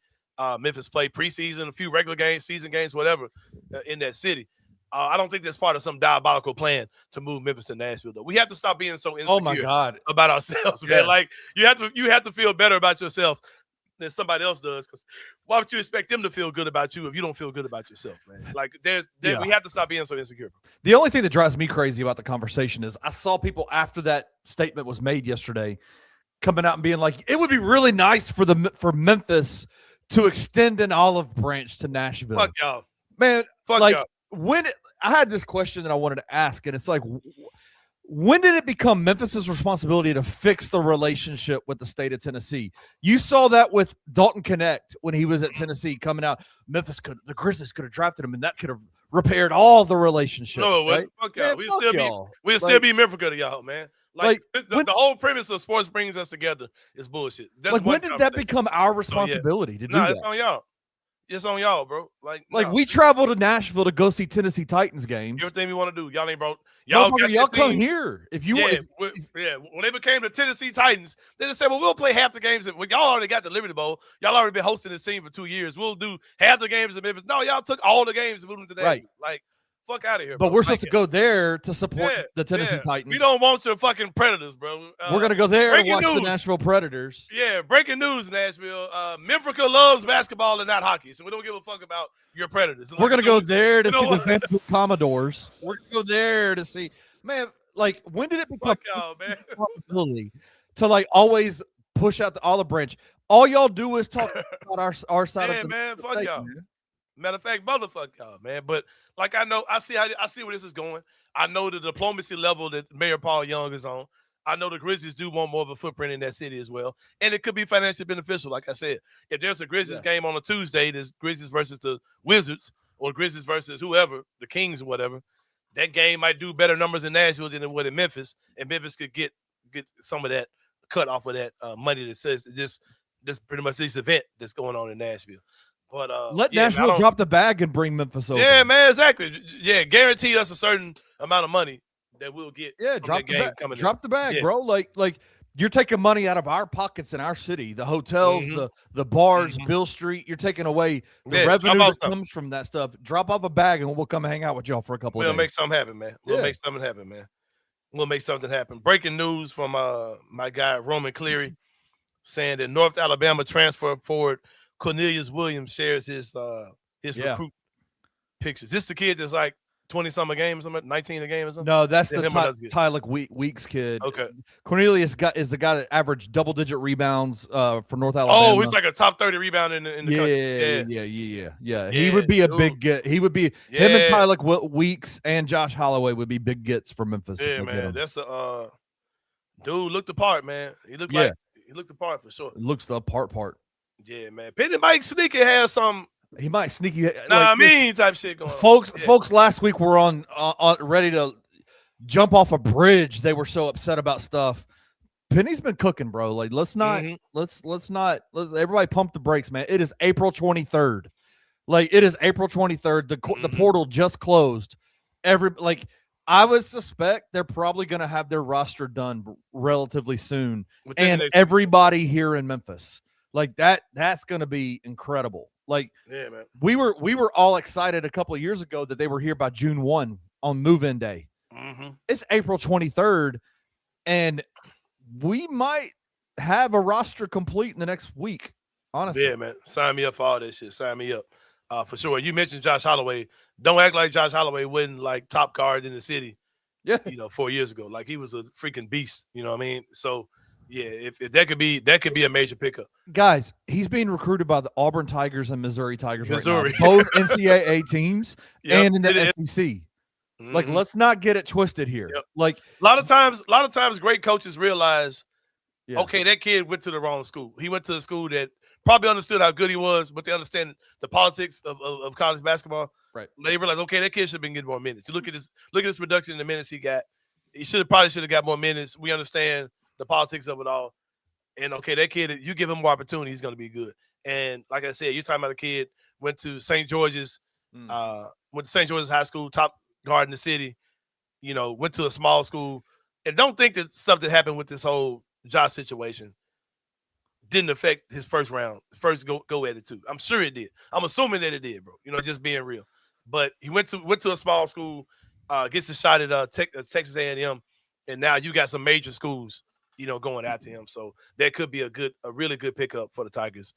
Memphis play preseason, a few regular games, season games, whatever, in that city. I don't think that's part of some diabolical plan to move Memphis to Nashville, though. We have to stop being so insecure about ourselves, man. Like you have to feel better about yourself than somebody else does. Because why would you expect them to feel good about you if you don't feel good about yourself, man? Like we have to stop being so insecure. The only thing that drives me crazy about the conversation is I saw people after that statement was made yesterday coming out and being like, it would be really nice for Memphis to extend an olive branch to Nashville. Fuck y'all, man. Fuck like y'all. I had this question that I wanted to ask, and it's like, when did it become Memphis's responsibility to fix the relationship with the state of Tennessee? You saw that with Dalton Connect when he was at Tennessee coming out. The Grizzlies could have drafted him, and that could have repaired all the relationships. No, right? Fuck y'all. We'll still be Memphis to y'all, man. Like the whole premise of sports brings us together is bullshit. That's when did that become our responsibility to do that? It's on y'all. It's on y'all, bro. Like we travel to Nashville to go see Tennessee Titans games. Everything we want to do, y'all ain't bro. Y'all come here if you want. When they became the Tennessee Titans, they just said, "Well, we'll play half the games." Y'all already got the Liberty Bowl. Y'all already been hosting this team for 2 years. We'll do half the games in Memphis. No, y'all took all the games and moved them today. Right. Like, fuck out of here. But we're supposed to go there to support the Tennessee Titans. We don't want your fucking Predators, bro. We're gonna go there to watch the Nashville Predators. Yeah, breaking news, Nashville. Memphis loves basketball and not hockey, so we don't give a fuck about your Predators. We're gonna go there to see the Vanderbilt Commodores. We're gonna go there to see, man. Like, when did it become responsibility to like always push out the olive branch? All y'all do is talk about our side of the man. Fuck y'all. Man. Matter of fact, motherfuck y'all, man. But like I see where this is going. I know the diplomacy level that Mayor Paul Young is on. I know the Grizzlies do want more of a footprint in that city as well, and it could be financially beneficial. Like I said, if there's a Grizzlies game on a Tuesday, there's Grizzlies versus the Wizards or Grizzlies versus whoever, the Kings or whatever. That game might do better numbers in Nashville than it would in Memphis, and Memphis could get some of that cut off of that money that says this pretty much this event that's going on in Nashville. But let Nashville drop the bag and bring Memphis over. Yeah, man, exactly. Yeah, guarantee us a certain amount of money that we'll get. Yeah, drop the bag, bro. Like you're taking money out of our pockets in our city, the hotels, the bars, Bill Street. You're taking away the revenue that comes from that stuff. Drop off a bag and we'll come hang out with y'all for a couple of days. We'll make something happen, man. We'll make something happen. Breaking news from my guy Roman Cleary saying that North Alabama transfer forward Cornelius Williams shares his recruit pictures. This the kid that's like 20-some a game or something, 19 a game or something? No, that's the Tyler Weeks kid. Okay. Cornelius is the guy that averaged double-digit rebounds for North Alabama. Oh, he's like a top 30 rebound in the country. Yeah. He would be a big get. He would be him and Tyler Weeks and Josh Holloway would be big gets for Memphis. Yeah, man. That's a dude looked the part, man. He looked the part for sure. It looks the part. Yeah, man. Penny Mike Sneaky has some. He might sneaky type shit going on. Folks last week were on ready to jump off a bridge. They were so upset about stuff. Penny's been cooking, bro. Like, let's everybody pump the brakes, man. It is April 23rd. Like, it is April 23rd. The portal just closed. I would suspect they're probably going to have their roster done relatively soon. And everybody here in Memphis. Like, that's going to be incredible. Like, Yeah, man. we were all excited a couple of years ago that they were here by June 1 on move-in day. Mm-hmm. It's April 23rd, and we might have a roster complete in the next week. Honestly, Yeah, man. Sign me up for all that shit. Sign me up. For sure. You mentioned Josh Holloway. Don't act like Josh Holloway wasn't like top guard in the city. Yeah. 4 years ago. Like, he was a freaking beast. You know what I mean? So yeah, if that could be a major pickup. Guys, he's being recruited by the Auburn Tigers and Missouri Tigers Missouri. right now, both NCAA teams and in the it SEC. Mm-hmm. Like, let's not get it twisted here. Yep. Like, a lot of times great coaches realize, yeah. okay, that kid went to the wrong school. He went to a school that probably understood how good he was, but they understand the politics of college basketball. Right. They realize, okay, that kid should have been getting more minutes. You look at this production in the minutes he got. He probably should have got more minutes. We understand the politics of it all. And okay, that kid, you give him more opportunity, he's going to be good. And like I said, you're talking about a kid went to St. George's, went to St. George's High School, top guard in the city. Went to a small school, and don't think that stuff that happened with this whole Josh situation didn't affect his first go at it too. I'm sure it did. I'm assuming that it did, bro. Just being real. But he went to a small school, gets a shot at Texas A&M, and now you got some major schools, going after him. So that could be a really good pickup for the Tigers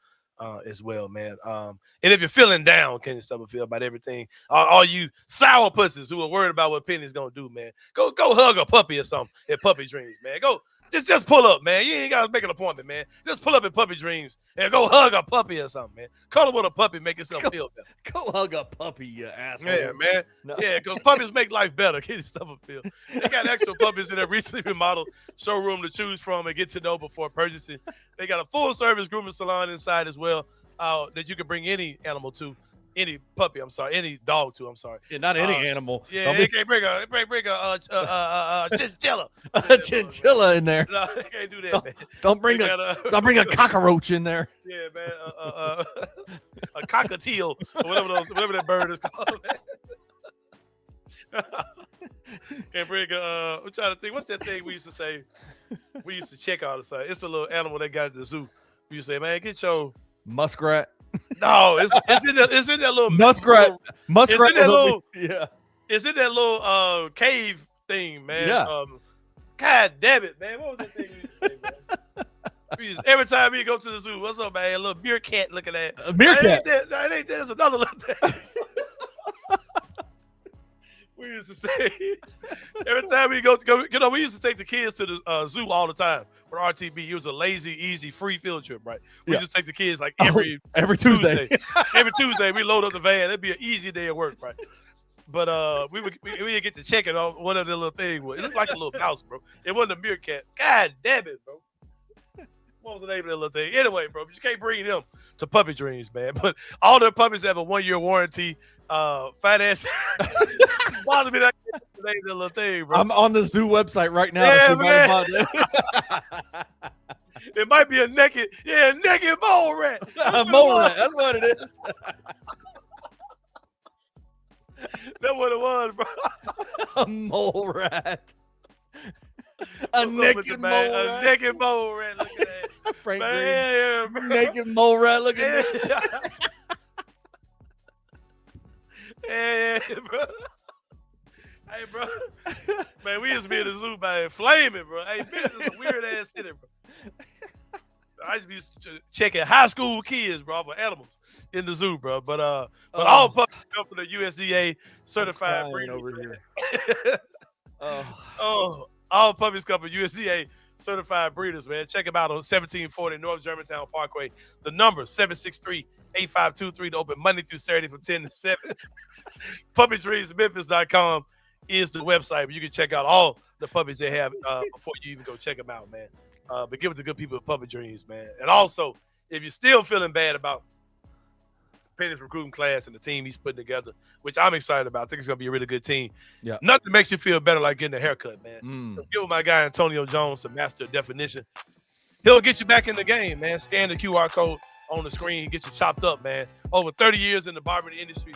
as well, man. And if you're feeling down, Kenny Stubblefield, about everything, all you sour pussies who are worried about what Penny's gonna do, man, go hug a puppy or something at Puppy Dreams, man. Go. Just pull up, man. You ain't got to make an appointment, man. Just pull up at Puppy Dreams and go hug a puppy or something, man. Cuddle with a puppy, make yourself feel better. Go hug a puppy, you asshole. Yeah, man. No. Yeah, because puppies make life better. Kenny Stubblefield. They got extra puppies in their recently remodeled showroom to choose from and get to know before purchasing. They got a full-service grooming salon inside as well that you can bring any animal to. Any puppy, any dog too. Yeah, not any animal. Yeah, they can't bring a chinchilla. A chinchilla in there. No, they can't do that, man. Don't bring a cockroach in there. Yeah, man. A cockatiel or whatever that bird is called. Can't bring I'm trying to think. What's that thing we used to say? We used to check all the time. It's a little animal they got at the zoo. We used to say, man, get your muskrat. No, it's in that little muskrat. Muskrat. It's in that little cave thing, man. Yeah. God damn it, man. What was that thing we used to say, man? Every time we go to the zoo, what's up, man? A little meerkat looking at. A meerkat. It ain't that. There's another little thing. We used to say every time we go, we used to take the kids to the zoo all the time for RTB. It was a lazy, easy, free field trip, right? We used to take the kids like every Tuesday. Every Tuesday, we load up the van. It'd be an easy day of work, right? But we would get to check it on what the little thing was. It looked like a little mouse, bro. It wasn't a meerkat. God damn it, bro. What was the name of that little thing? Anyway, bro, you can't bring them to Puppy Dreams, man. But all their puppies have a 1-year warranty. Finance bothers me that name of that little thing, bro. I'm on the zoo website right now. Yeah, to see man. It might be a naked mole rat. A mole rat. That's what it is. That's what it was, bro. A mole rat. A naked mole rat. A naked mole rat. Look at that. Frank man, Green. Naked mole rat. Look at that. Yeah, bro. Hey, bro. Man, we used to be in the zoo, man, flaming, bro. Hey, Memphis is a weird ass city, bro. I used to be checking high school kids, bro, for animals in the zoo, bro. But all puppies come from the USDA certified breeder over here. All puppies come from USDA certified breeders, man. Check them out on 1740 North Germantown Parkway. The number 763-8523 to open Monday through Saturday from 10 to 7. PuppyDreamsMemphis.com is the website where you can check out all the puppies they have before you even go check them out, man. But give it to good people at Puppy Dreams, man. And also, if you're still feeling bad about Penny's recruiting class and the team he's putting together, which I'm excited about, I think it's going to be a really good team. Yeah. Nothing makes you feel better like getting a haircut, man. So give my guy Antonio Jones the master of definition. He'll get you back in the game, man. Scan the QR code on the screen, get you chopped up, man. Over 30 years in the barbering industry.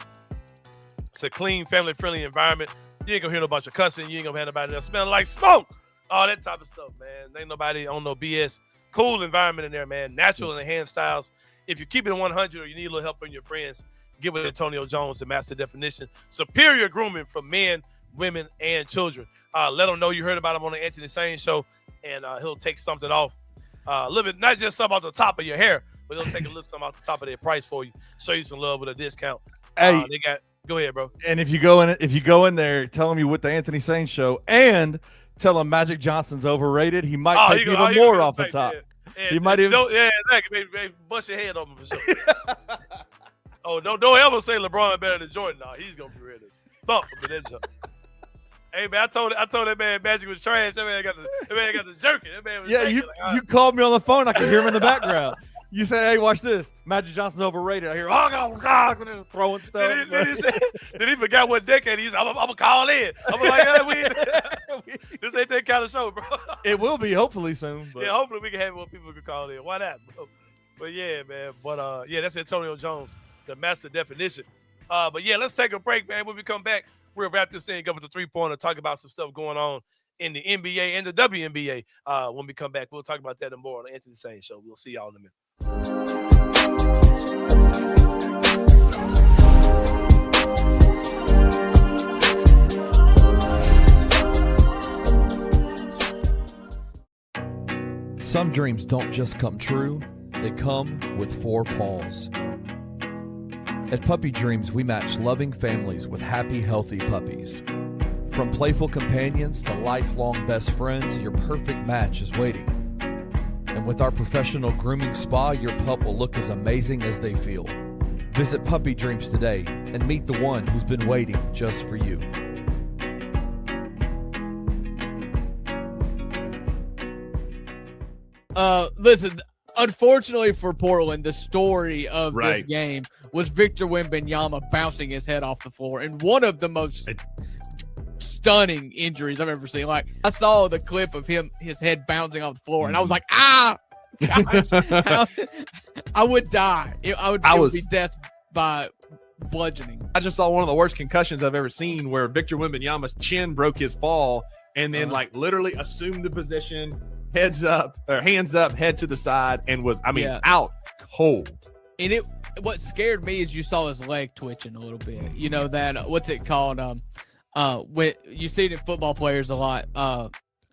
It's a clean, family-friendly environment. You ain't going to hear no bunch of cussing. You ain't going to have nobody else smelling like smoke. All that type of stuff, man. Ain't nobody on no BS. Cool environment in there, man. Natural and enhanced styles if you're keeping it 100 or you need a little help from your friends, get with Antonio Jones, the Master Definition. Superior grooming for men, women, and children. Let them know you heard about him on the Anthony Sain show, and he'll take something off. A little bit, not just something off the top of your hair, but he'll take a little something off the top of their price for you. Show you some love with a discount. Hey, go ahead, bro. And if you go in there, tell him you with the Anthony Sain show, and tell him Magic Johnson's overrated. He might take even more off the top. He might even. Exactly. Maybe bust your head open for sure. Oh, don't ever say LeBron better than Jordan. No, he's gonna be ready to thump for that jump. Hey man, I told that man Magic was trash. That man got the jerking. That man was you called me on the phone. I could hear him in the background. You said, "Hey, watch this. Magic Johnson's overrated." I hear, "Oh God, just throwing stuff." Then he forgot what decade he's. I'm gonna call in. I'm like, this ain't that kind of show, bro. It will be hopefully soon. But. Yeah, hopefully we can have more people can call in. Why not, bro? But yeah, man. But that's Antonio Jones, the Master Definition. But yeah, let's take a break, man. When we come back, we'll wrap this thing up with the 3-pointer, talk about some stuff going on in the NBA and the WNBA. When we come back, we'll talk about that and more on the Anthony Sain show. We'll see y'all in a minute. Some dreams don't just come true, they come with 4 paws. At Puppy Dreams, we match loving families with happy, healthy puppies. From playful companions to lifelong best friends, your perfect match is waiting. And with our professional grooming spa, your pup will look as amazing as they feel. Visit Puppy Dreams today and meet the one who's been waiting just for you. Listen, unfortunately for Portland, the story of this game was Victor Wembanyama bouncing his head off the floor, and one of the most stunning injuries I've ever seen. Like, I saw the clip of his head bouncing off the floor, and I was like, ah! I would die. It would be death by bludgeoning. I just saw one of the worst concussions I've ever seen, where Victor Wembanyama's chin broke his fall, and then literally assumed the position, hands up, head to the side, and was out cold. And what scared me is you saw his leg twitching a little bit. You know that what's it called? When you see it in football players a lot.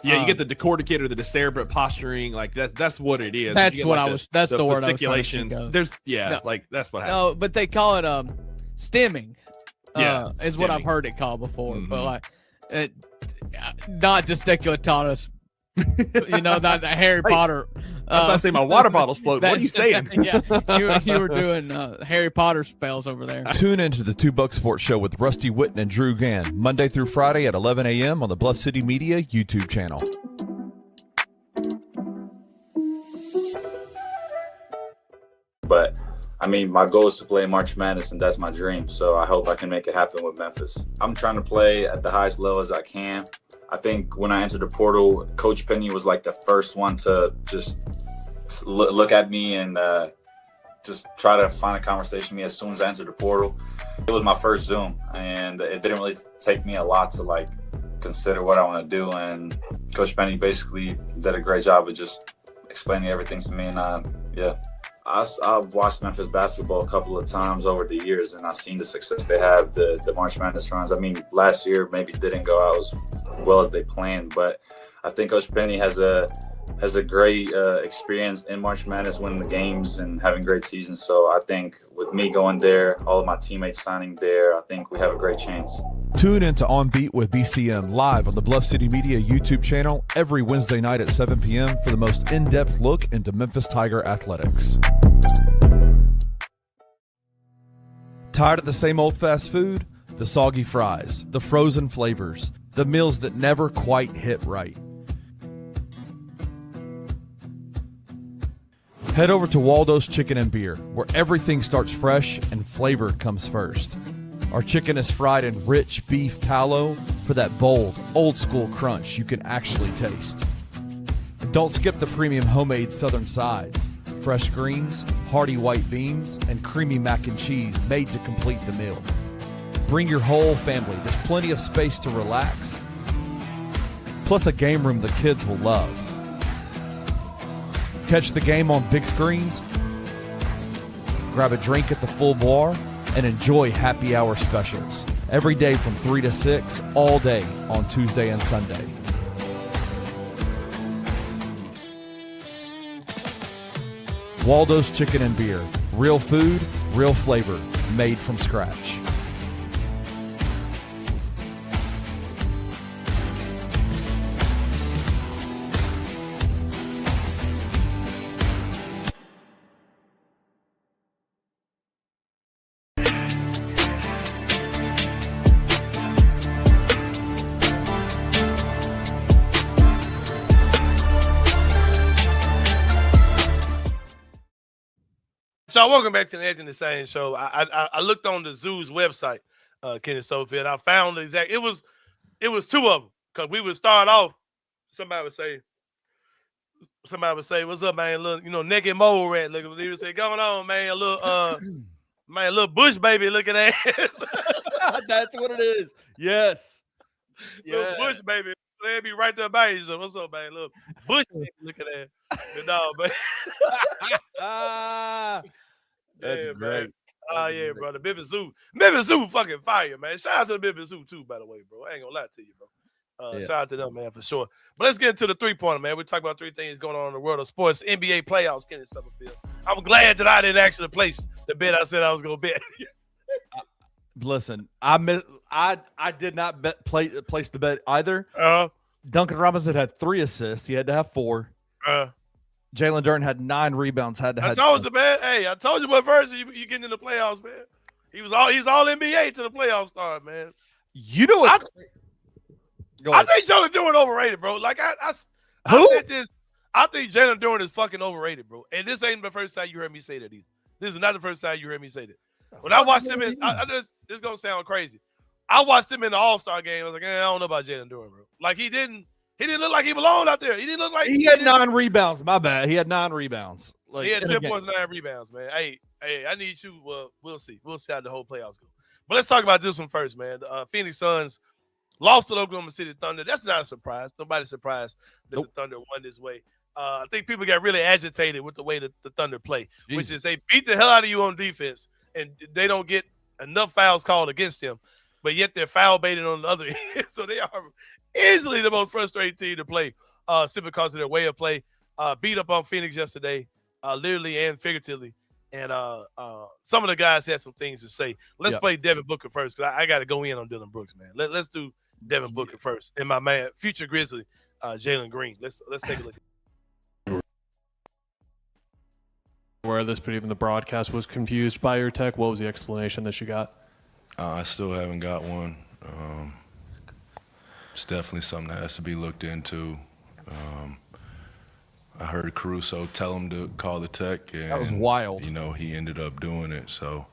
You get the decorticate or the decerebrate posturing, like that's what it is. That's get, what like, I was. That's the word I was trying to think of. There's that's what happens. No, but they call it stimming. Is stimming. What I've heard it called before. But not gesticulatonis. Not the Harry Potter. I'm about to say my water bottle's floating. What are you saying? You were doing Harry Potter spells over there. Tune into the 2 Buck Sports Show with Rusty Witten and Drew Gann, Monday through Friday at 11 a.m. on the Bluff City Media YouTube channel. But my goal is to play March Madness, and that's my dream. So I hope I can make it happen with Memphis. I'm trying to play at the highest level as I can. I think when I entered the portal, Coach Penny was like the first one to just look at me and just try to find a conversation with me as soon as I entered the portal. It was my first Zoom, and it didn't really take me a lot to consider what I want to do. And Coach Penny basically did a great job of just explaining everything to me. And I've watched Memphis basketball a couple of times over the years, and I've seen the success they have, the March Madness runs. Last year maybe didn't go out as well as they planned, but I think Coach Penny has a great experience in March Madness, winning the games and having great seasons. So I think with me going there, all of my teammates signing there, I think we have a great chance. Tune in to On Beat with BCM live on the Bluff City Media YouTube channel every Wednesday night at 7 p.m. for the most in-depth look into Memphis Tiger athletics. Tired of the same old fast food? The soggy fries, the frozen flavors, the meals that never quite hit right. Head over to Waldo's Chicken and Beer, where everything starts fresh and flavor comes first. Our chicken is fried in rich beef tallow for that bold, old-school crunch you can actually taste. And don't skip the premium homemade southern sides, fresh greens, hearty white beans, and creamy mac and cheese made to complete the meal. Bring your whole family. There's plenty of space to relax, plus a game room the kids will love. Catch the game on big screens grab a drink at the full bar, and enjoy happy hour specials every day from 3 to 6, all day on Tuesday and Sunday. Waldo's Chicken and Beer. Real food, real flavor, made from scratch. So welcome back to the Edge and the Sain show. I looked on the Zoo's website, Kenneth Sofield. I found the exact. It was two of them because we would start off. Somebody would say, "What's up, man? Look, naked mole rat." Look, he would say, "Going on, man? A little little bush baby looking ass." That's what it is. Yes. Little bush baby. They'd be right there by you. So, what's up, man? Little bush baby looking ass. But no, man. That's great. Oh, yeah, brother. Memphis Zoo fucking fire, man. Shout out to the Memphis Zoo, too, by the way, bro. I ain't gonna lie to you, bro. Shout out to them, man, for sure. But let's get into the three-pointer, man. We talk about three things going on in the world of sports. NBA playoffs, Kenneth Summerfield. I'm glad that I didn't actually place the bet I said I was gonna bet. Listen, I did not place the bet either. Duncan Robinson had 3 assists. He had to have 4. Jalen Duren had 9 rebounds. I told you, man. Hey, I told you what version you getting in the playoffs, man. He's all NBA to the playoffs start, man. You know what? I think Jalen Duren overrated, bro. Like I said this. I think Jalen Duren is fucking overrated, bro. And this ain't the first time you heard me say that either. This is not the first time you heard me say that. When I watched him this is gonna sound crazy. I watched him in the All-Star game. I was like, I don't know about Jalen Duren, bro. Like he didn't look like he belonged out there. He didn't look like he had 9 rebounds. My bad. He had 9 rebounds. He had 10 points, 9 rebounds, man. Hey, I need you. Well, we'll see. We'll see how the whole playoffs go. But let's talk about this one first, man. The Phoenix Suns lost to the Oklahoma City Thunder. That's not a surprise. Nobody's surprised that the Thunder won this way. I think people got really agitated with the way that the Thunder play, which is they beat the hell out of you on defense, and they don't get enough fouls called against them, but yet they're foul baited on the other end. So they are easily the most frustrating team to play simply because of their way of play. Beat up on Phoenix yesterday, literally and figuratively. And some of the guys had some things to say. Let's play Devin Booker first, because I got to go in on Dylan Brooks, man. Let's do Devin Booker first. And my man, future Grizzly, Jalen Green. Let's take a look. Aware of this, but even the broadcast was confused by your tech. What was the explanation that you got? I still haven't got one. It's definitely something that has to be looked into. I heard Caruso tell him to call the tech, and that was wild. He ended up doing it. So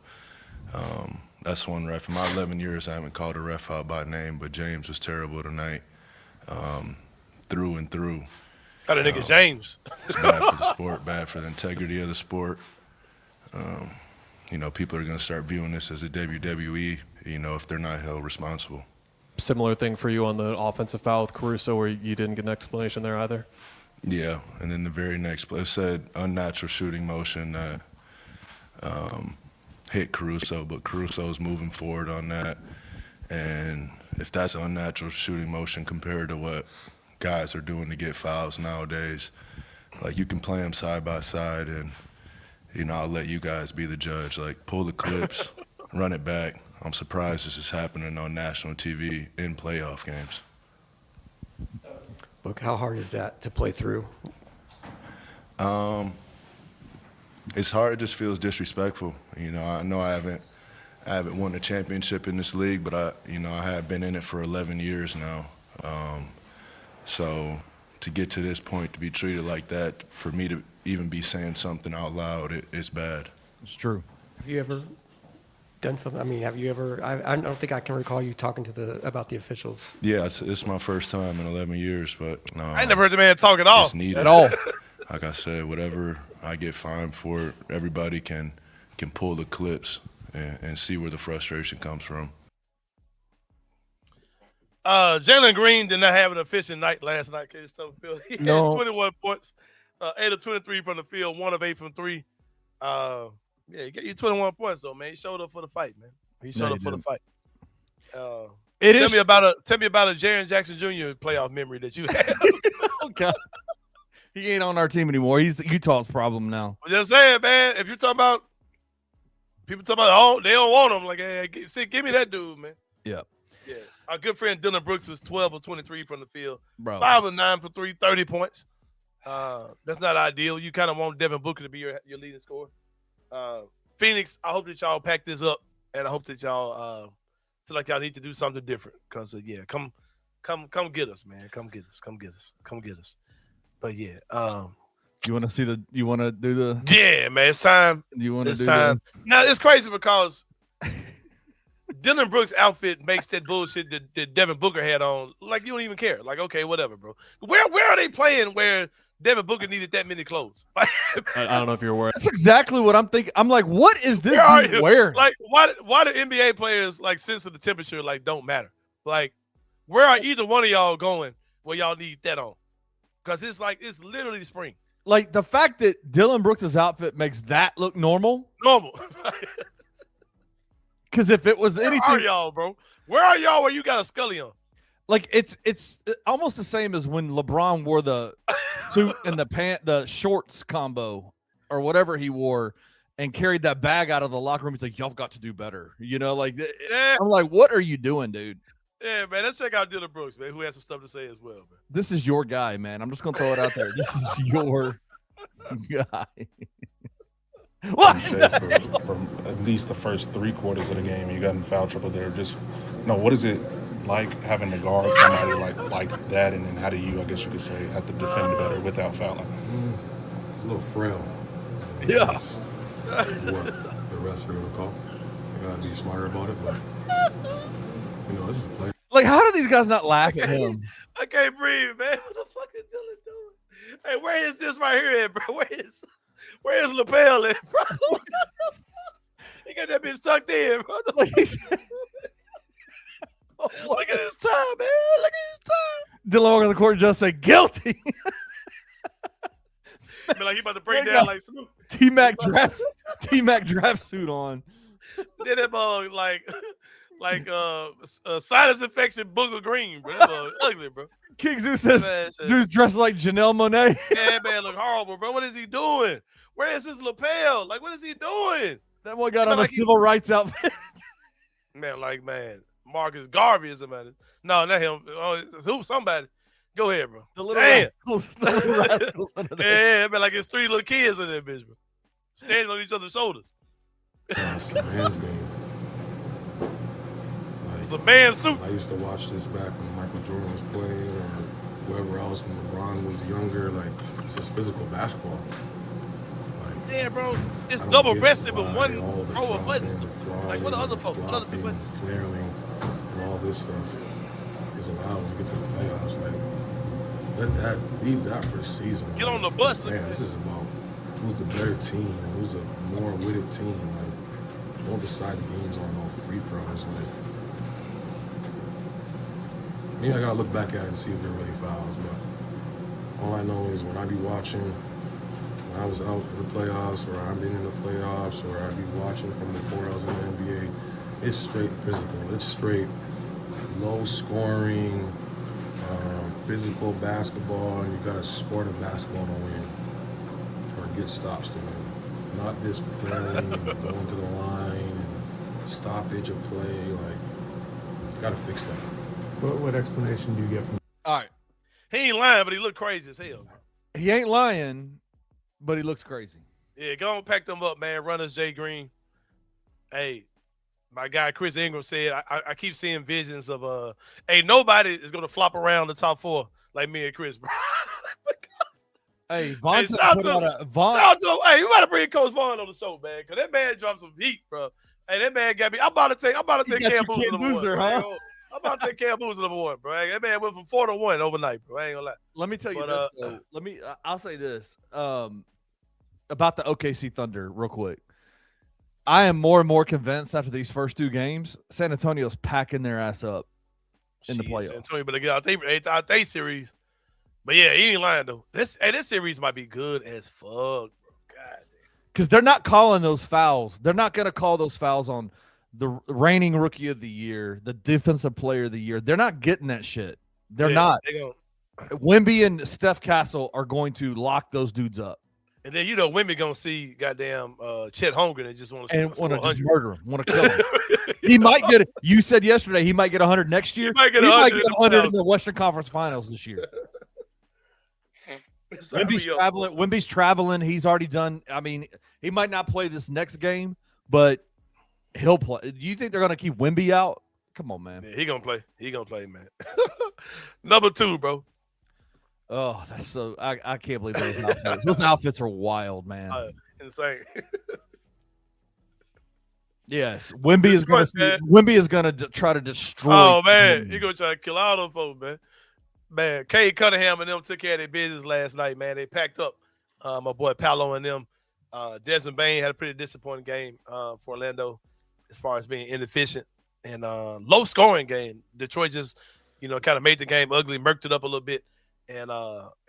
that's one ref. In my 11 years, I haven't called a ref out by name, but James was terrible tonight, through and through. Got a nigga James. It's bad for the sport, bad for the integrity of the sport. People are going to start viewing this as a WWE, if they're not held responsible. Similar thing for you on the offensive foul with Caruso, where you didn't get an explanation there either? Yeah, and then the very next play, it said unnatural shooting motion that hit Caruso, but Caruso's moving forward on that. And if that's unnatural shooting motion compared to what guys are doing to get fouls nowadays, like, you can play them side by side, and I'll let you guys be the judge. Like, pull the clips, run it back. I'm surprised this is happening on national TV in playoff games. Look, how hard is that to play through? It's hard. It just feels disrespectful. I know I haven't won a championship in this league, but I have been in it for 11 years now. So to get to this point, to be treated like that, for me to even be saying something out loud, it's bad. It's true. Have you ever done something? I mean, have you ever? I don't think I can recall you talking about the officials. Yeah, it's my first time in 11 years, but I never heard the man talk at all. It's needed. At all. Like I said, whatever I get fined for, everybody can pull the clips and see where the frustration comes from. Jalen Green did not have an efficient night last night. He had 21 points, 8 of 23 from the field, 1 of 8 from 3. Yeah, he got you 21 points though, man. He showed up for the fight, man. He showed up for the fight. Tell me about a Jaren Jackson Jr. playoff memory that you had. Oh God, he ain't on our team anymore. He's Utah's problem now. I'm just saying, man. If you're talking about people talking about, oh, they don't want him. Like, hey, give me that dude, man. Yeah. Yeah. Our good friend Dylan Brooks was 12 of 23 from the field. Bro. 5 of 9 for 3, 30 points. That's not ideal. You kind of want Devin Booker to be your leading scorer. Phoenix, I hope that y'all pack this up, and I hope that y'all feel like y'all need to do something different. Because come get us, man. Come get us. But yeah, you want to do the? Yeah, man. It's time. You want to do time. Now it's crazy because Dylan Brooks' outfit makes that bullshit that Devin Booker had on. Like, you don't even care. Like, okay, whatever, bro. Where are they playing where Devin Booker needed that many clothes? I don't know if you're aware. That's exactly what I'm thinking. I'm like, what is this dude wearing? Like, why do NBA players like sense of the temperature like don't matter? Like, where are either one of y'all going where y'all need that on? Because it's literally spring. Like, the fact that Dylan Brooks' outfit makes that look normal. Because if it was anything, where are y'all, bro? Where are y'all where you got a Scully on? Like, it's almost the same as when LeBron wore the suit and the shorts combo or whatever he wore and carried that bag out of the locker room. He's like, y'all got to do better. You know, like, I'm like, what are you doing, dude? Yeah, man. Let's check out Dylan Brooks, man, who has some stuff to say as well, man. This is your guy, man. I'm just going to throw it out there. This is your guy. What? From at least the first 3 quarters of the game, you got in foul trouble there. What is it like having to guard somebody like that, and then how do you, I guess you could say, have to defend better without fouling? It's a little frail. Yeah. What the refs are going to call. You got to be smarter about it, but, this is a play. Like, how do these guys not laugh at him? I can't breathe, man. What the fuck is Dylan doing? Hey, where is this right here at, bro? Where is lapel at, bro? He got that bitch tucked in, bro. Look at his time, man. Look at his time. Dylan walking on the court and just say guilty. I mean, like he about to break down like Snoop. T-Mac draft suit on. Then that bug like sinus infection booger green, bro. That bug ugly, bro. King Zeus says dude's dressed like Janelle Monáe. Yeah, man, look horrible, bro. What is he doing? Where is his lapel? Like, what is he doing? That one got on a civil rights outfit. Man, Marcus Garvey is somebody. No, not him. Oh, who? Somebody. Go ahead, bro. The little rascals. The little rascals under there. Yeah, man, like it's 3 little kids in that bitch, bro. Standing on each other's shoulders. It's a man's game. It's a man's suit. I used to watch this back when Michael Jordan was playing or whoever else when LeBron was younger. Like, it's just physical basketball. Yeah, bro. It's double-breasted with one row of buttons. Like, what the other folks? What other 2 buttons? Flailing and all this stuff is allowed to get to the playoffs. Like, leave that for the season. Get on the bus. Man, this is about who's the better team, who's a more witted team. Like, don't decide the games on no free throws. Like, maybe I gotta look back at it and see if they're really fouls. But all I know is when I be watching. When I was out for the playoffs, or I've been in the playoffs, or I'd be watching from before I was in the NBA, it's straight physical. It's straight low scoring, physical basketball, and you got to score the basketball to win, or get stops to win. Not this flailing and going to the line and stoppage of play. Like, got to fix that. What explanation do you get from? All right. He ain't lying, but he looked crazy as hell. He ain't lying. But he looks crazy. Yeah, go and pack them up, man. Runners, Jay Green. Hey, my guy Chris Ingram said, I keep seeing visions of nobody is gonna flop around the top 4 like me and Chris, bro. Hey, Vaughn. Shout out to him. Hey, you gotta bring Coach Vaughn on the show, man, because that man dropped some heat, bro. Hey, that man got me. I'm about to take Cam Boozer number 1. Huh? I'm about to take Cam Boozer number 1, bro. That man went from 4 to 1 overnight, bro. I ain't gonna lie. Let me tell you this, though. I'll say this about the OKC Thunder real quick. I am more and more convinced after these first 2 games, San Antonio's packing their ass up in the playoffs. San Antonio better get out they series. But yeah, he ain't lying though. This series might be good as fuck, bro. God damn. because they're not calling those fouls. They're not going to call those fouls on the reigning rookie of the year, the defensive player of the year. They're not getting that shit. They're not. Wemby and Steph Castle are going to lock those dudes up. And then Wemby gonna see goddamn Chet Holmgren and just want to just murder him, want to kill him. He might get it. You said yesterday he might get 100 next year. He might get 100 in the Western Conference Finals this year. Wemby's traveling. He's already done. I mean, he might not play this next game, but he'll play. Do you think they're gonna keep Wemby out? Come on, man. Yeah, he gonna play. He gonna play, man. Number 2, bro. Oh, that's so. I can't believe those outfits. Those outfits are wild, man. Insane. Yes, Wemby is gonna try to destroy. Oh man, he gonna try to kill all those folks, man. Man, Cade Cunningham and them took care of their business last night, man. They packed up. My boy Paolo and them. Desmond Bain had a pretty disappointing game for Orlando, as far as being inefficient and low scoring game. Detroit just, kind of made the game ugly, murked it up a little bit. And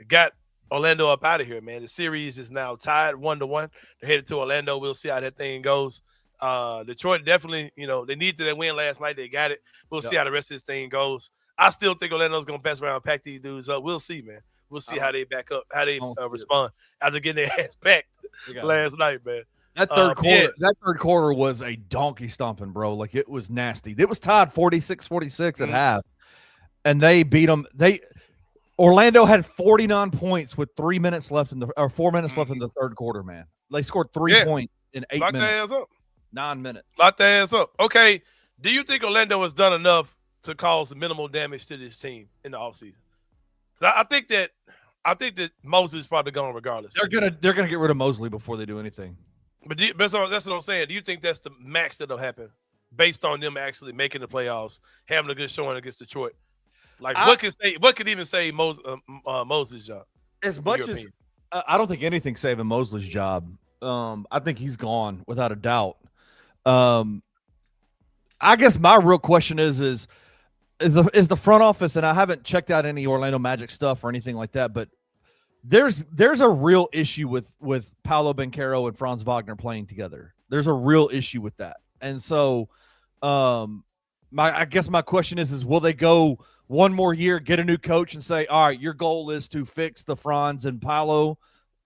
got Orlando up out of here, man. The series is now tied 1-1. They're headed to Orlando. We'll see how that thing goes. Detroit definitely, they needed that win last night. They got it. We'll see how the rest of this thing goes. I still think Orlando's going to pass around and pack these dudes up. We'll see, man. We'll see how they back up, how they respond after getting their ass packed last night, man. That third quarter was a donkey stomping, bro. Like, it was nasty. It was tied 46-46 at half, and they beat them. Orlando had 49 points with 4 minutes left in the third quarter, man. They scored 3 points in 8 minutes. Their ass up. 9 minutes. Lock their ass up. Okay, do you think Orlando has done enough to cause minimal damage to this team in the offseason? I think that Mosley is probably gone regardless. They're gonna get rid of Mosley before they do anything. But that's what I'm saying. Do you think that's the max that'll happen based on them actually making the playoffs, having a good showing against Detroit? Like, what could even save Mosley's job? As much as I don't think anything's saving Mosley's job. I think he's gone without a doubt. I guess my real question is the front office, and I haven't checked out any Orlando Magic stuff or anything like that, but there's a real issue with Paolo Banchero and Franz Wagner playing together. There's a real issue with that, and so I guess my question is will they go one more year, get a new coach, and say, all right, your goal is to fix the Franz and Paolo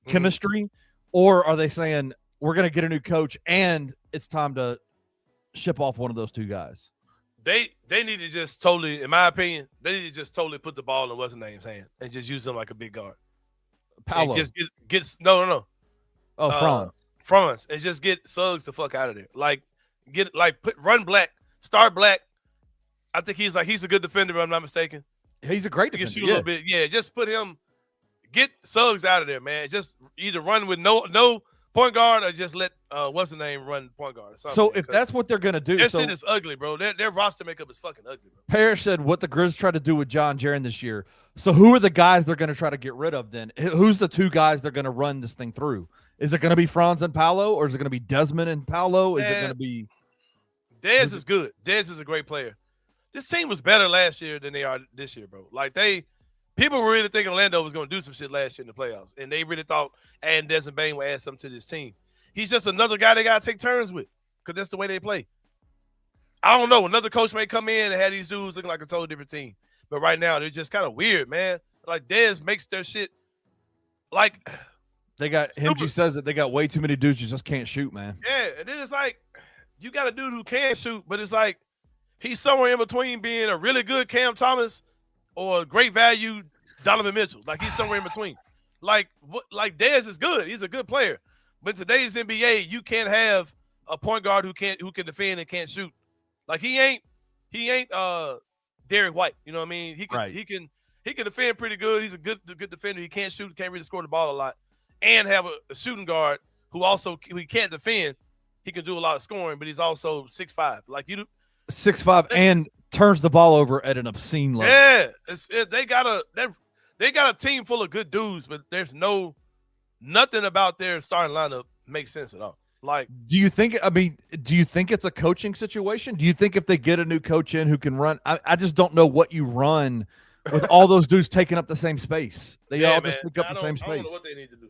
chemistry? Or are they saying, we're going to get a new coach and it's time to ship off one of those two guys? They need to just totally, in my opinion, they need to just totally put the ball in what's-his-name's hand and just use him like a big guard. Paolo. And just no. Oh, Franz. Franz. And just get Suggs the fuck out of there. Run Black, start Black. I think he's a good defender, if I'm not mistaken. He's a great defender. He can shoot a little bit. Yeah, just put him, get Suggs out of there, man. Just either run with no point guard or just let what's the name run point guard or something. So if that's what they're gonna do, that shit is ugly, bro. Their roster makeup is fucking ugly, bro. Parrish said what the Grizz tried to do with John Jaren this year. So who are the guys they're gonna try to get rid of then? Who's the two guys they're gonna run this thing through? Is it gonna be Franz and Paolo, or is it gonna be Desmond and Paolo? Is it gonna be Dez is good. Dez is a great player. This team was better last year than they are this year, bro. Like, people were really thinking Orlando was going to do some shit last year in the playoffs, and they really thought adding Desmond Bain would add something to this team. He's just another guy they got to take turns with because that's the way they play. I don't know. Another coach may come in and have these dudes looking like a totally different team. But right now, they're just kind of weird, man. Like, Dez makes their shit like – they got – Hemji says that they got way too many dudes who just can't shoot, man. Yeah, and then it's like you got a dude who can shoot, but it's like he's somewhere in between being a really good Cam Thomas or a great value Donovan Mitchell. Like, he's somewhere in between. Like Dez is good. He's a good player. But in today's NBA, you can't have a point guard who can defend and can't shoot. Like, he ain't Derek White. You know what I mean? He can defend pretty good. He's a good defender. He can't shoot, can't really score the ball a lot, and have a shooting guard who he can't defend. He can do a lot of scoring, but he's also 6'5". Like, you do 6'5" and turns the ball over at an obscene level. Yeah, they got a team full of good dudes, but there's nothing about their starting lineup makes sense at all. Like, do you think it's a coaching situation? Do you think if they get a new coach in who can run, I just don't know what you run with all those dudes taking up the same space. They all just take up the same space. I don't know what they need to do.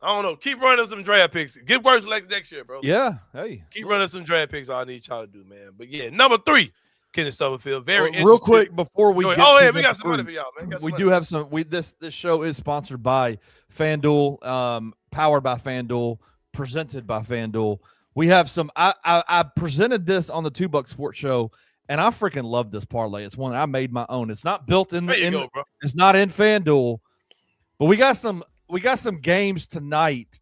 I don't know. Keep running some draft picks. Get worse like next year, bro. Yeah. Hey. Keep running some draft picks. All I need y'all to do, man. But yeah, number 3, Kenneth Stubblefield. Very interesting. Real quick before we get to we got some money for y'all, man. We do have some. This show is sponsored by FanDuel, powered by FanDuel, presented by FanDuel. We have some. I presented this on the $2 Sports Show, and I freaking love this parlay. It's one I made my own. It's not built in. It's not in FanDuel, but we got some games tonight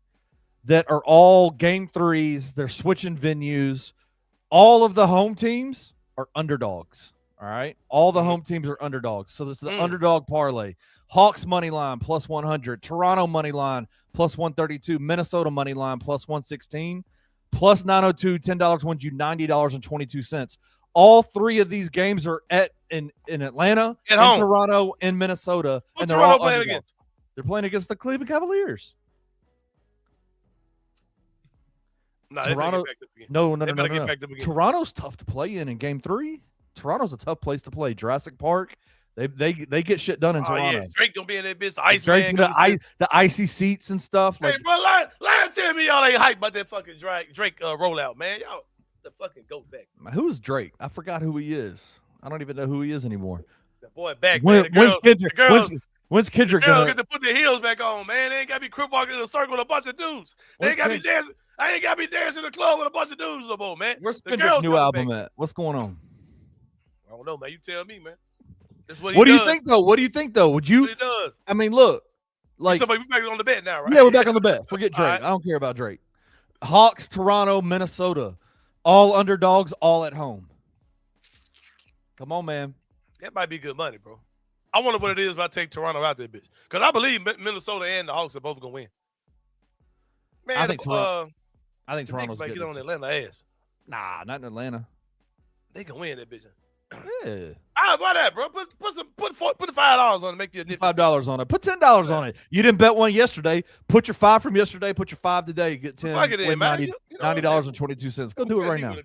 that are all game 3s. They're switching venues. All of the home teams are underdogs. All right. All the home teams are underdogs. So this is the underdog parlay. Hawks money line plus 100, Toronto money line plus 132, Minnesota money line plus 116, plus 902, $10 wins you $90.22. All 3 of these games are in Atlanta, in Toronto, in Minnesota, and they're all playing against. They're playing against the Cleveland Cavaliers. No, Toronto. No. Toronto's tough to play in game 3. Toronto's a tough place to play. Jurassic Park. They get shit done in Toronto. Yeah. Drake gonna be in that bitch. The ice man. The icy seats and stuff. Hey, bro, lie tell me y'all ain't hype about that fucking Drake rollout, man. Y'all the fucking goat back. Who's Drake? I forgot who he is. I don't even know who he is anymore. The boy back. When's Kendrick gonna get to put their heels back on, man? They ain't gotta be crip walking in a circle with a bunch of dudes. They ain't gotta be dancing. I ain't gotta be dancing in the club with a bunch of dudes no more, man. Where's Kendrick's new album at? What's going on? I don't know, man. You tell me, man. That's what do you think, though? What do you think, though? Would you? What he does. I mean, look, like somebody, we back on the bet now, right? Yeah, we're back on the bet. Forget Drake. Right. I don't care about Drake. Hawks, Toronto, Minnesota, all underdogs, all at home. Come on, man. That might be good money, bro. I wonder what it is if I take Toronto out there, bitch. Because I believe Minnesota and the Hawks are both gonna win. Man, I think Toronto's might get on Atlanta ass. Nah, not in Atlanta. They can win that bitch. Yeah. Why that, bro? Put the $5 on it, make you a nifty. $5 on it. Put $10 on it. You didn't bet one yesterday. Put your 5 from yesterday. Put your 5 today. Get 10. Fuck it in, man. $90.22. Go do it right now.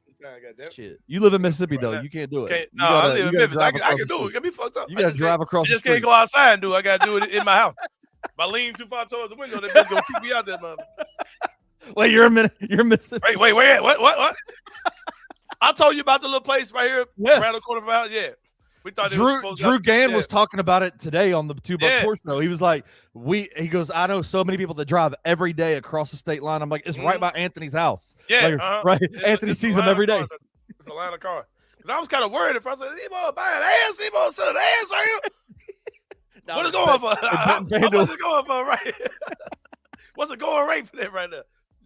Shit. You live in Mississippi though. You can't do it. I live in Memphis. I can do it. Get me fucked up. You gotta drive across. I just can't go outside and do it. I gotta do it in my house. If I lean too far towards the window, that bitch gonna keep me out there, mother. Wait, you're in Mississippi. Wait, where at? What? I told you about the little place right here around the corner of our house. Yeah. We thought Drew Gann was talking about it today on the $2 Sports Show. He was like, he goes, I know so many people that drive every day across the state line. I'm like, it's right by Anthony's house. Yeah, like, right. Anthony sees him every day. It's a line of car. Because I was kind of worried at first. I said, he about to buy an ass. He about to sell an ass right here. What is going for? How much is going for right here? What's the going rate for that right now?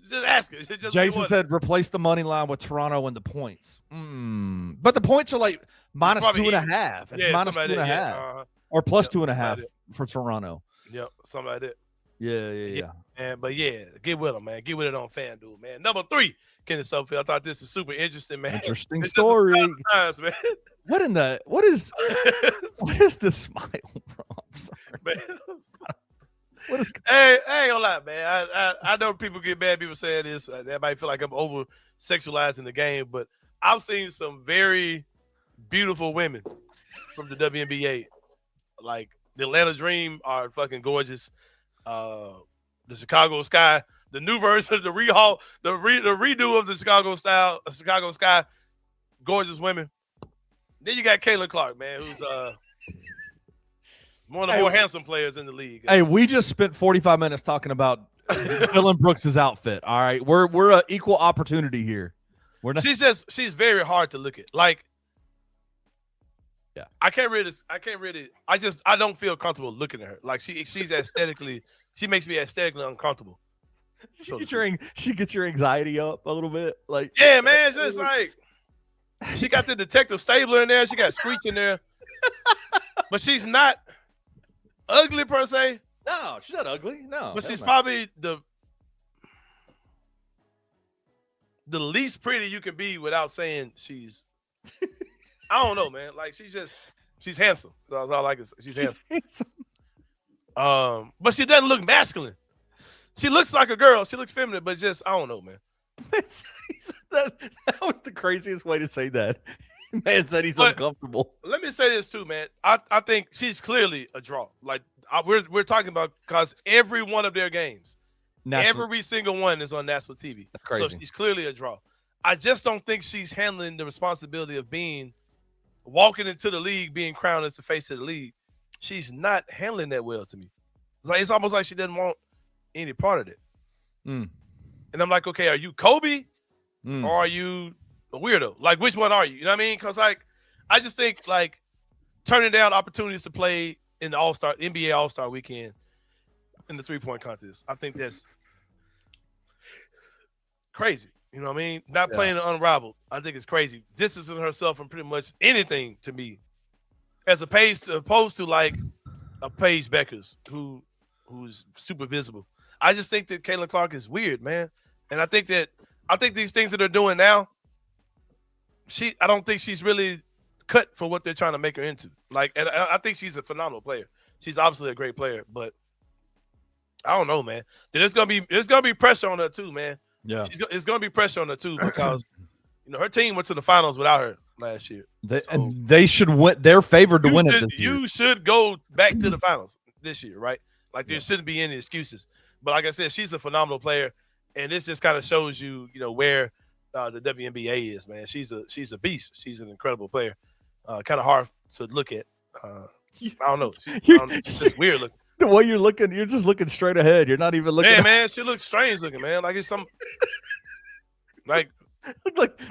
Just ask it. Jason said replace the money line with Toronto and the points. But the points are like minus 2.5. It's minus 2.5. Or plus 2.5 for Toronto. Yep, something like that. Yeah. Man, but yeah, get with them, man. Get with it on FanDuel, man. Number 3, Kenneth Stubblefield. I thought this is super interesting, man. Interesting story. Times, man. What is this smile, bro? I'm sorry. Man. Hey, I ain't gonna lie, man. I know people get mad. People saying this. They might feel like I'm over sexualizing the game, but I've seen some very beautiful women from the WNBA. Like the Atlanta Dream are fucking gorgeous. The Chicago Sky, the new version of the redo of the Chicago Sky, gorgeous women. Then you got Caitlin Clark, man, who's one of the more handsome players in the league. Hey, we just spent 45 minutes talking about Dylan Brooks' outfit. All right, we're an equal opportunity here. We're not. She's very hard to look at. Like, yeah, I don't feel comfortable looking at her. Like she's aesthetically, she makes me aesthetically uncomfortable. She gets your anxiety up a little bit. Like, yeah, man, it's just like she got the Detective Stabler in there. She got Screech in there, but she's not ugly per se. No, she's not ugly. No, but she's probably the least pretty you can be without saying she's. I don't know, man. Like she's handsome. That's all I can say. She's handsome. But she doesn't look masculine. She looks like a girl. She looks feminine, but just I don't know, man. that was the craziest way to say that. Man said he's uncomfortable. Let me say this too, man. I think she's clearly a draw. Like we're talking about because every one of their games, Every single one is on national TV. That's crazy. So she's clearly a draw. I just don't think she's handling the responsibility of walking into the league, being crowned as the face of the league. She's not handling that well to me. It's almost like she doesn't want any part of it. Mm. And I'm like, okay, are you Kobe or are you a weirdo? Like, which one are you? You know what I mean? Because, like, I just think, like, turning down opportunities to play in the NBA All-Star weekend in the three-point contest, I think that's crazy. You know what I mean? Not playing the unrivaled. I think it's crazy. Distancing herself from pretty much anything to me, as opposed to like a Paige Beckers who's super visible. I just think that Caitlin Clark is weird, man. And I think these things that they're doing now, I don't think she's really cut for what they're trying to make her into. Like, and I think she's a phenomenal player. She's obviously a great player, but I don't know, man. There's gonna be pressure on her too, man. Yeah, it's gonna be pressure on her too because her team went to the finals without her last year. And they should win. They're favored to win it this year. You should go back to the finals this year, right? Like there shouldn't be any excuses. But like I said, she's a phenomenal player, and this just kind of shows you, where the WNBA is, man. She's a beast. She's an incredible player. Kind of hard to look at. I don't know. She's just weird looking. The way you're looking, you're just looking straight ahead. You're not even looking. Yeah, man, she looks strange looking, man. Like it's some, like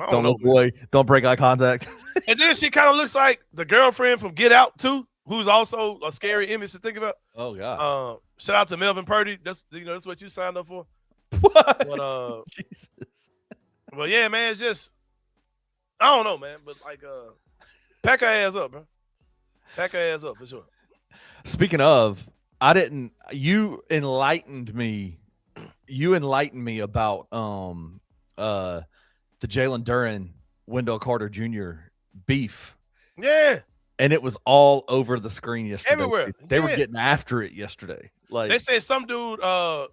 don't know, boy. Don't break eye contact. And then she kind of looks like the girlfriend from Get Out too, who's also a scary image to think about. Oh God. Shout out to Melvin Purdy. That's what you signed up for. What? But Jesus. Well, yeah, man. It's just I don't know, man. But like, pack her ass up, bro. Pack her ass up for sure. Speaking of. You enlightened me about the Jalen Duren, Wendell Carter Jr. beef. Yeah. And it was all over the screen yesterday. Everywhere. They were getting after it yesterday. Like they said some dude told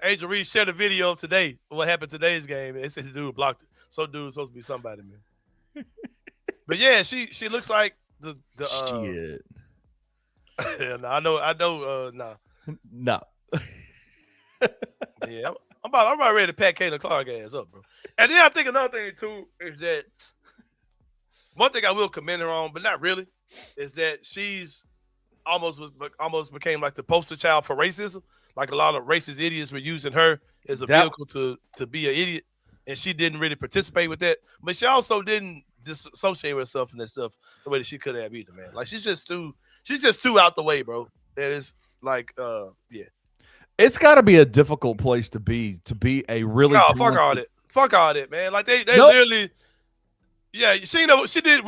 Angel Reese shared a video of today, what happened today's game. They said the dude blocked it. Some dude was supposed to be somebody, man. But yeah, she looks like the shit. Yeah, no, I know. Nah. No. Yeah, I'm about ready to pack Caitlin Clark ass up, bro. And then I think another thing too is that one thing I will commend her on, but not really, is that she's almost became like the poster child for racism. Like a lot of racist idiots were using her as a vehicle to be an idiot, and she didn't really participate with that. But she also didn't disassociate herself from that stuff the way that she could have either, man. Like she's just too out the way, bro. That is like, yeah. It's got to be a difficult place to be a really. No, fuck all that, man. Like they literally, yeah. She didn't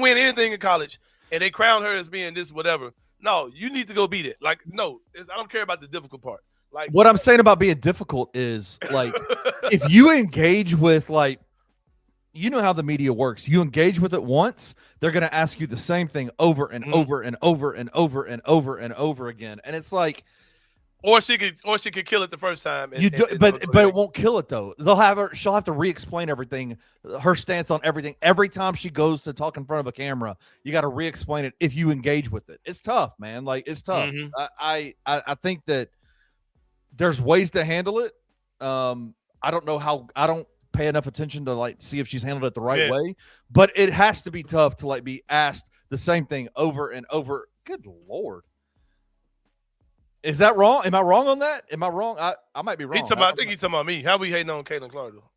win anything in college, and they crowned her as being this whatever. No, you need to go beat it. Like, no, I don't care about the difficult part. Like what I'm saying about being difficult is like if you engage with like. You know how the media works. You engage with it once, they're going to ask you the same thing over and over and over and over and over and over again. And it's like, or she could kill it the first time. But it won't kill it though. She'll have to re-explain everything, her stance on everything. Every time she goes to talk in front of a camera, you got to re-explain it if you engage with it. It's tough, man. Like it's tough. Mm-hmm. I think that there's ways to handle it. I don't know how. I don't pay enough attention to like see if she's handled it the right way, but it has to be tough to like be asked the same thing over and over. Good Lord. Is that wrong? Am I wrong on that? Am I wrong? I might be wrong. I think he's talking about me. How we hating on Caitlin Clark though?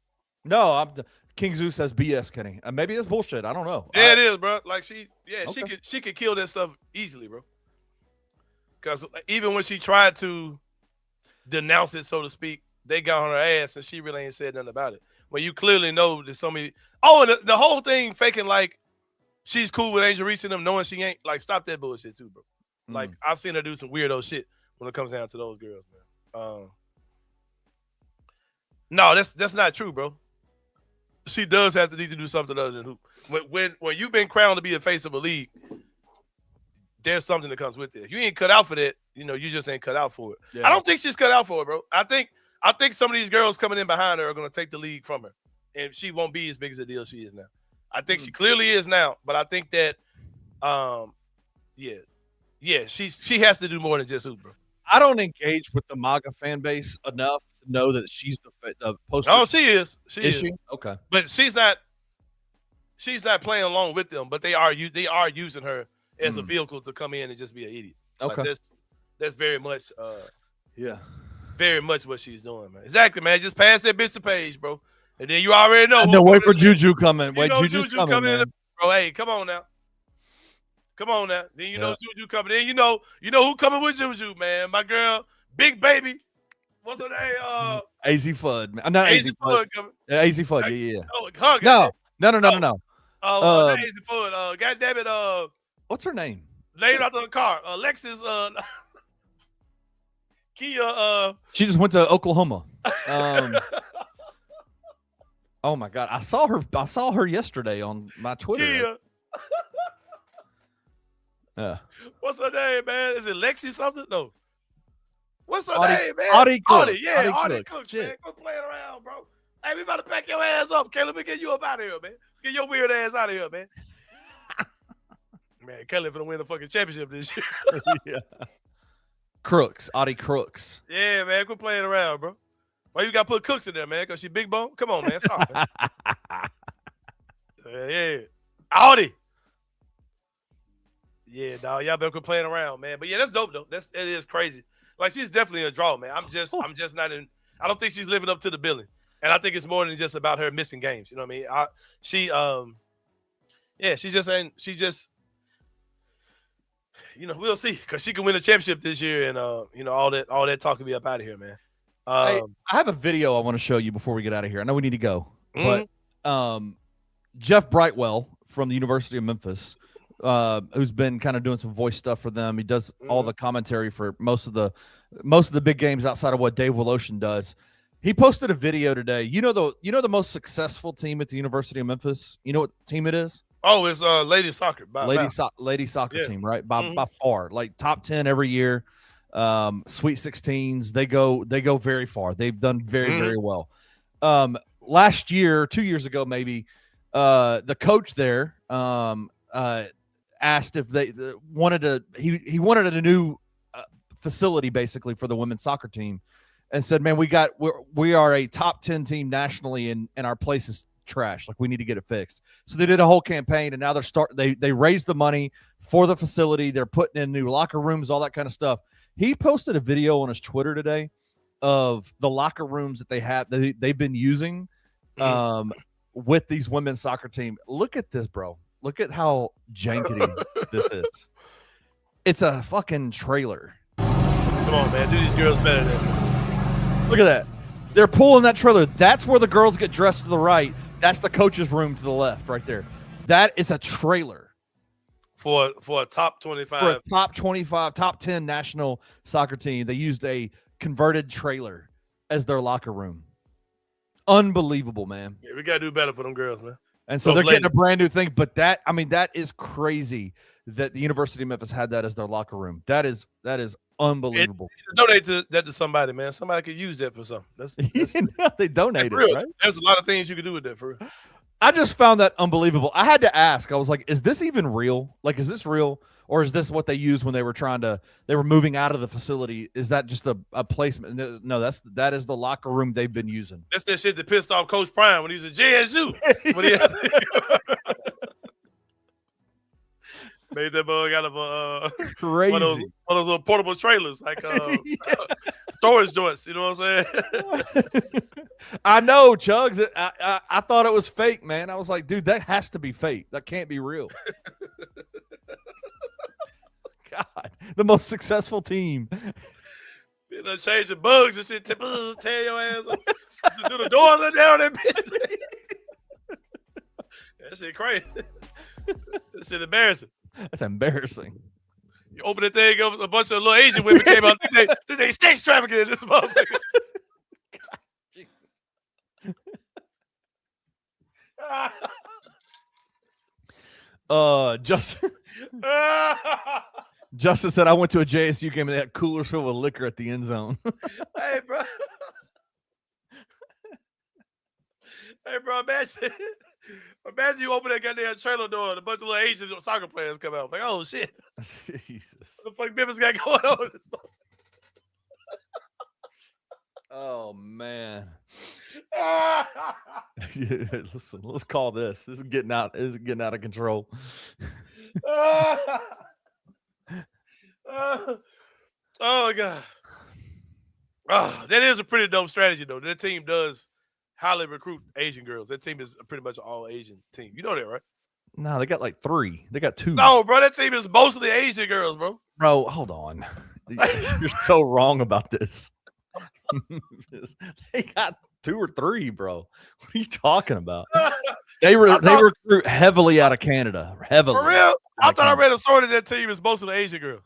No, King Zeus says BS, Kenny. Maybe it's bullshit. I don't know. Yeah, it is, bro. Like she could kill that stuff easily, bro. Because even when she tried to denounce it, so to speak, they got on her ass and she really ain't said nothing about it. Well, you clearly know there's so many. Oh, and the whole thing faking like she's cool with Angel Reese and them, knowing she ain't. Like, stop that bullshit too, bro. Like, I've seen her do some weirdo shit when it comes down to those girls, man. No, that's not true, bro. She does have to need to do something other than hoop. When you've been crowned to be the face of a league, there's something that comes with it. If you ain't cut out for that, you just ain't cut out for it. Yeah. I don't think she's cut out for it, bro. I think some of these girls coming in behind her are going to take the league from her, and she won't be as big as a deal she is now. I think she clearly is now, but I think that, she has to do more than just hoop, bro. I don't engage with the MAGA fan base enough to know that she's the poster. Oh, she is. Is she? Okay. But she's not playing along with them, but they are using her as a vehicle to come in and just be an idiot. Okay. Like that's very much yeah. Very much what she's doing, man. Exactly, man. Just pass that bitch to Paige, bro. And then you already know. No, wait for Juju coming. Wait, Juju's Juju coming, man. in, bro. Hey, come on now. Come on now. Then you know Juju coming in. You know who coming with Juju, man. My girl, Big Baby. What's her name? AZ Fudd, man. Not AZ Fudd. AZ Fudd, yeah. Oh, No. Oh, not AZ Fudd. God damn it. What's her name? Named after the car. Alexis. Kia. She just went to Oklahoma. Oh my God, I saw her yesterday on my Twitter. Kia. Yeah. What's her name, man? Is it Lexi something? No. What's her name, man? Audie Cook. Audie Cook, man. Quit playing around, bro. Hey, we about to pack your ass up. Okay, let me get you up out of here, man. Get your weird ass out of here, man. Man, Kelly finna win the fucking championship this year. Yeah. Crooks, Audie Crooks. Yeah, man, quit playing around, bro. Why you got to put Cooks in there, man? Because she big bone? Come on, man. Stop, man. Yeah. Audie. Yeah, dog. Y'all better quit playing around, man. But yeah, that's dope, though. It is crazy. Like, she's definitely a draw, man. I'm just not in. I don't think she's living up to the billing. And I think it's more than just about her missing games. You know what I mean? We'll see, because she can win a championship this year, and all that talk will be up out of here, man. I have a video I want to show you before we get out of here. I know we need to go, but Jeff Brightwell from the University of Memphis, who's been kind of doing some voice stuff for them. He does all the commentary for most of the big games outside of what Dave Woloshin does. He posted a video today. You know the most successful team at the University of Memphis? You know what team it is? Oh, it's lady soccer. Lady soccer team, right? By far, like top 10 every year. Sweet 16s. They go very far. They've done very, very well. Last year, 2 years ago, maybe, the coach there asked if they wanted he wanted a new facility basically for the women's soccer team, and said, man, we are a top 10 team nationally, and our place is trash. Like, we need to get it fixed. So they did a whole campaign, and now they raised the money for the facility. They're putting in new locker rooms, all that kind of stuff. He posted a video on his Twitter today of the locker rooms that they've been using with these women's soccer team. Look at this, bro. Look at how jankety this is. It's a fucking trailer. Come on, man. Do these girls better than. Look at that. They're pulling that trailer. That's where the girls get dressed to the right. That's the coach's room to the left right there. That is a trailer. For a top 25. For a top 25, top 10 national soccer team, they used a converted trailer as their locker room. Unbelievable, man. Yeah, we got to do better for them girls, man. And so they're getting a brand new thing. But that is crazy that the University of Memphis had that as their locker room. That is unbelievable. Donate that to somebody, man. Somebody could use that for something. That's they donate it, right? There's a lot of things you can do with that, for real. I just found that unbelievable. I had to ask. I was like, is this even real? Like, is this real? Or is this what they used when they were moving out of the facility? Is that just a placement? No, that is the locker room they've been using. That's that shit that pissed off Coach Prime when he was at JSU. Made that bug out of crazy one of those little portable trailers, like storage joints. You know what I'm saying? I know, Chugs. I thought it was fake, man. I was like, dude, that has to be fake. That can't be real. God, the most successful team. You know, change the bugs and shit, tear your ass up. Do the doors in there on that bitch. That shit crazy. That shit embarrassing. That's embarrassing. You open the thing up, a bunch of little Asian women came out. They sex trafficking in this motherfucker. Justin said, I went to a JSU game and they had coolers filled with liquor at the end zone. Hey, bro. Hey, bro, imagine you open that goddamn trailer door and a bunch of little Asian soccer players come out. Like, oh, shit. Jesus. What the fuck Memphis got going on? Oh man. Listen, let's call this. This is getting out. This is getting out of control. Oh God. Oh, that is a pretty dope strategy though. That team does highly recruit Asian girls. That team is pretty much an all Asian team. You know that, right? No, they got like 3. They got 2. No, bro, that team is mostly Asian girls, bro. Bro, hold on. You're so wrong about this. They got 2 or 3, bro. What are you talking about? They recruit heavily out of Canada. Heavily. For real? I thought I read a story that that team is mostly Asian girls.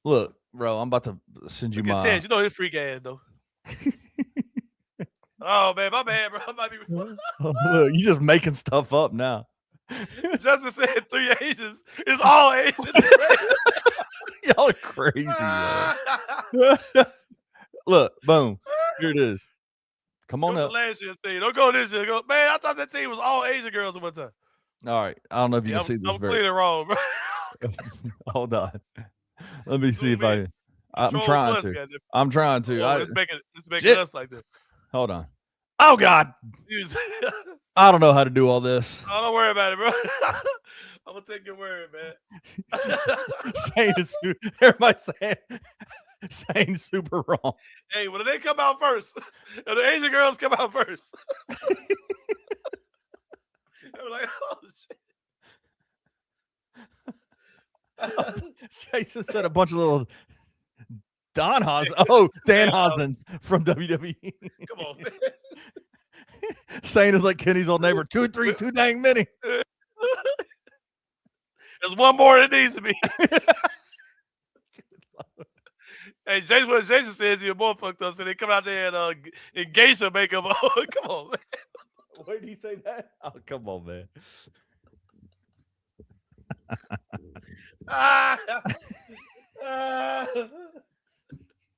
Look, bro, I'm about to send you my. You know his freak ass though. Oh man, my bad, bro. I might be. Look, you just making stuff up now. Justin said 3 Asians. It's all Asians. Y'all are crazy, bro. Look, boom. Here it is. Come on up. Last year's team. Don't go this year. Go, man, I thought that team was all Asian girls at one time. All right. I don't know if you can see this. I'm clearly wrong, bro. Hold on. Let me see if I'm trying to. I'm trying to. Let's make us like this. Hold on. Oh God. I don't know how to do all this. Oh, don't worry about it, bro. I'm gonna take your word, man. Sain is everybody saying super wrong. Hey, when they come out first, if the Asian girls come out first, they're like, oh shit. Jason said a bunch of little Danhausens from WWE. Come on, man. Sain is like Kenny's old neighbor. 2 and 3, too dang many. There's one more that needs to be. Hey, Jason says you're more fucked up, so they come out there and geisha makeup. Oh, come on, man. Where did he say that? Oh, come on, man.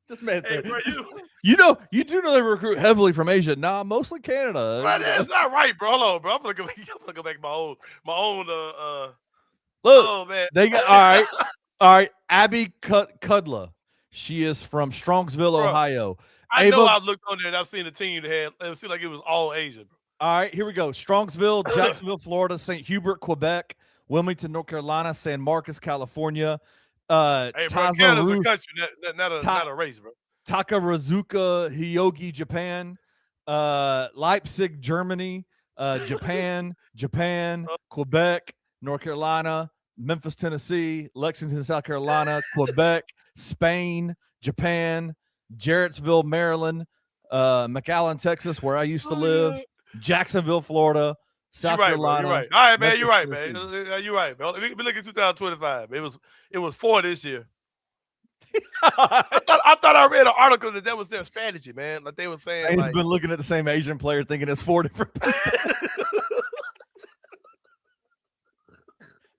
This man said, bro, you do know they recruit heavily from Asia. Nah, mostly Canada. Bro, that's not right, bro. Hold on, bro. I'm gonna go make my own. Look, oh man, they got all right. Abby Kudla. She is from Strongsville, Ohio. I know I've looked on there and I've seen a team that it seemed like it was all Asian. Bro. All right, here we go. Strongsville, Jacksonville, Florida, St. Hubert, Quebec, Wilmington, North Carolina, San Marcos, California. Hey, bro, Canada's a country, not a race, bro. Takarazuka, Hyogi, Japan. Leipzig, Germany. Japan, Quebec, North Carolina, Memphis, Tennessee, Lexington, South Carolina, Quebec, Spain, Japan, Jarrettsville, Maryland, McAllen, Texas, where I used to live, Jacksonville, Florida, South Carolina. Bro, you're right. All right, man. You're right, man. You're right, man. We look at 2025. It was 4 this year. I thought I read an article that was their strategy, man. Like they were saying, he's been looking at the same Asian player, thinking it's 4 different.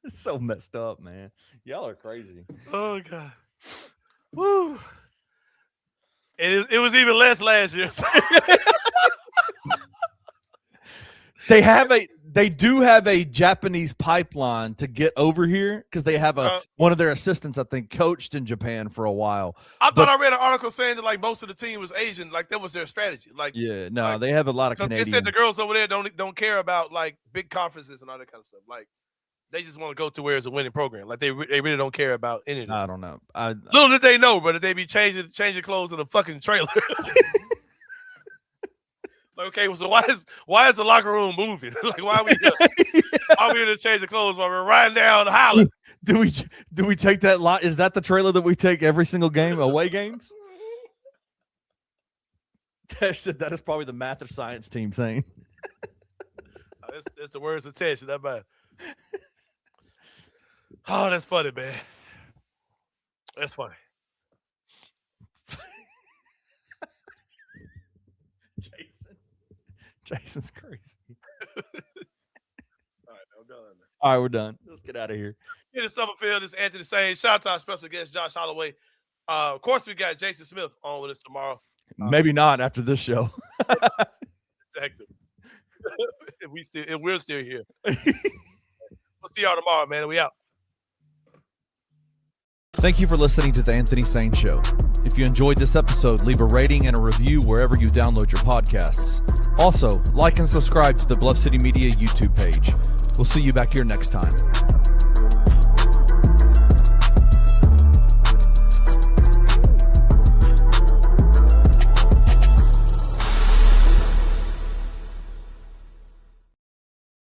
It's so messed up, man. Y'all are crazy. Oh God. Woo. It was even less last year. They do have a Japanese pipeline to get over here because they have one of their assistants, I think, coached in Japan for a while. I thought I read an article saying that like most of the team was Asian, like that was their strategy. Like they have a lot of Canadians. They said the girls over there don't care about like big conferences and all that kind of stuff. Like they just want to go to where it's a winning program. Like they really don't care about any of that. I don't know. Little did they know, but they be changing clothes in a fucking trailer. Okay, so why is the locker room moving? Like why are we here to change the clothes while we're riding down the Highland? Do we take that lot? Is that the trailer that we take every single game, away games? Tesh said that is probably the math or science team saying. That's the words of Tesh. That bad. Oh, that's funny, man. That's funny. Jason's crazy. All right, I'm done. All right, we're done. Let's get out of here. In the Summerfield, this is Anthony Sain. Shout out to our special guest, Josh Holloway. Of course, we got Jason Smith on with us tomorrow. Maybe not after this show. Exactly. We're still here. We'll see y'all tomorrow, man. We out. Thank you for listening to The Anthony Sain Show. If you enjoyed this episode, leave a rating and a review wherever you download your podcasts. Also, like and subscribe to the Bluff City Media YouTube page. We'll see you back here next time.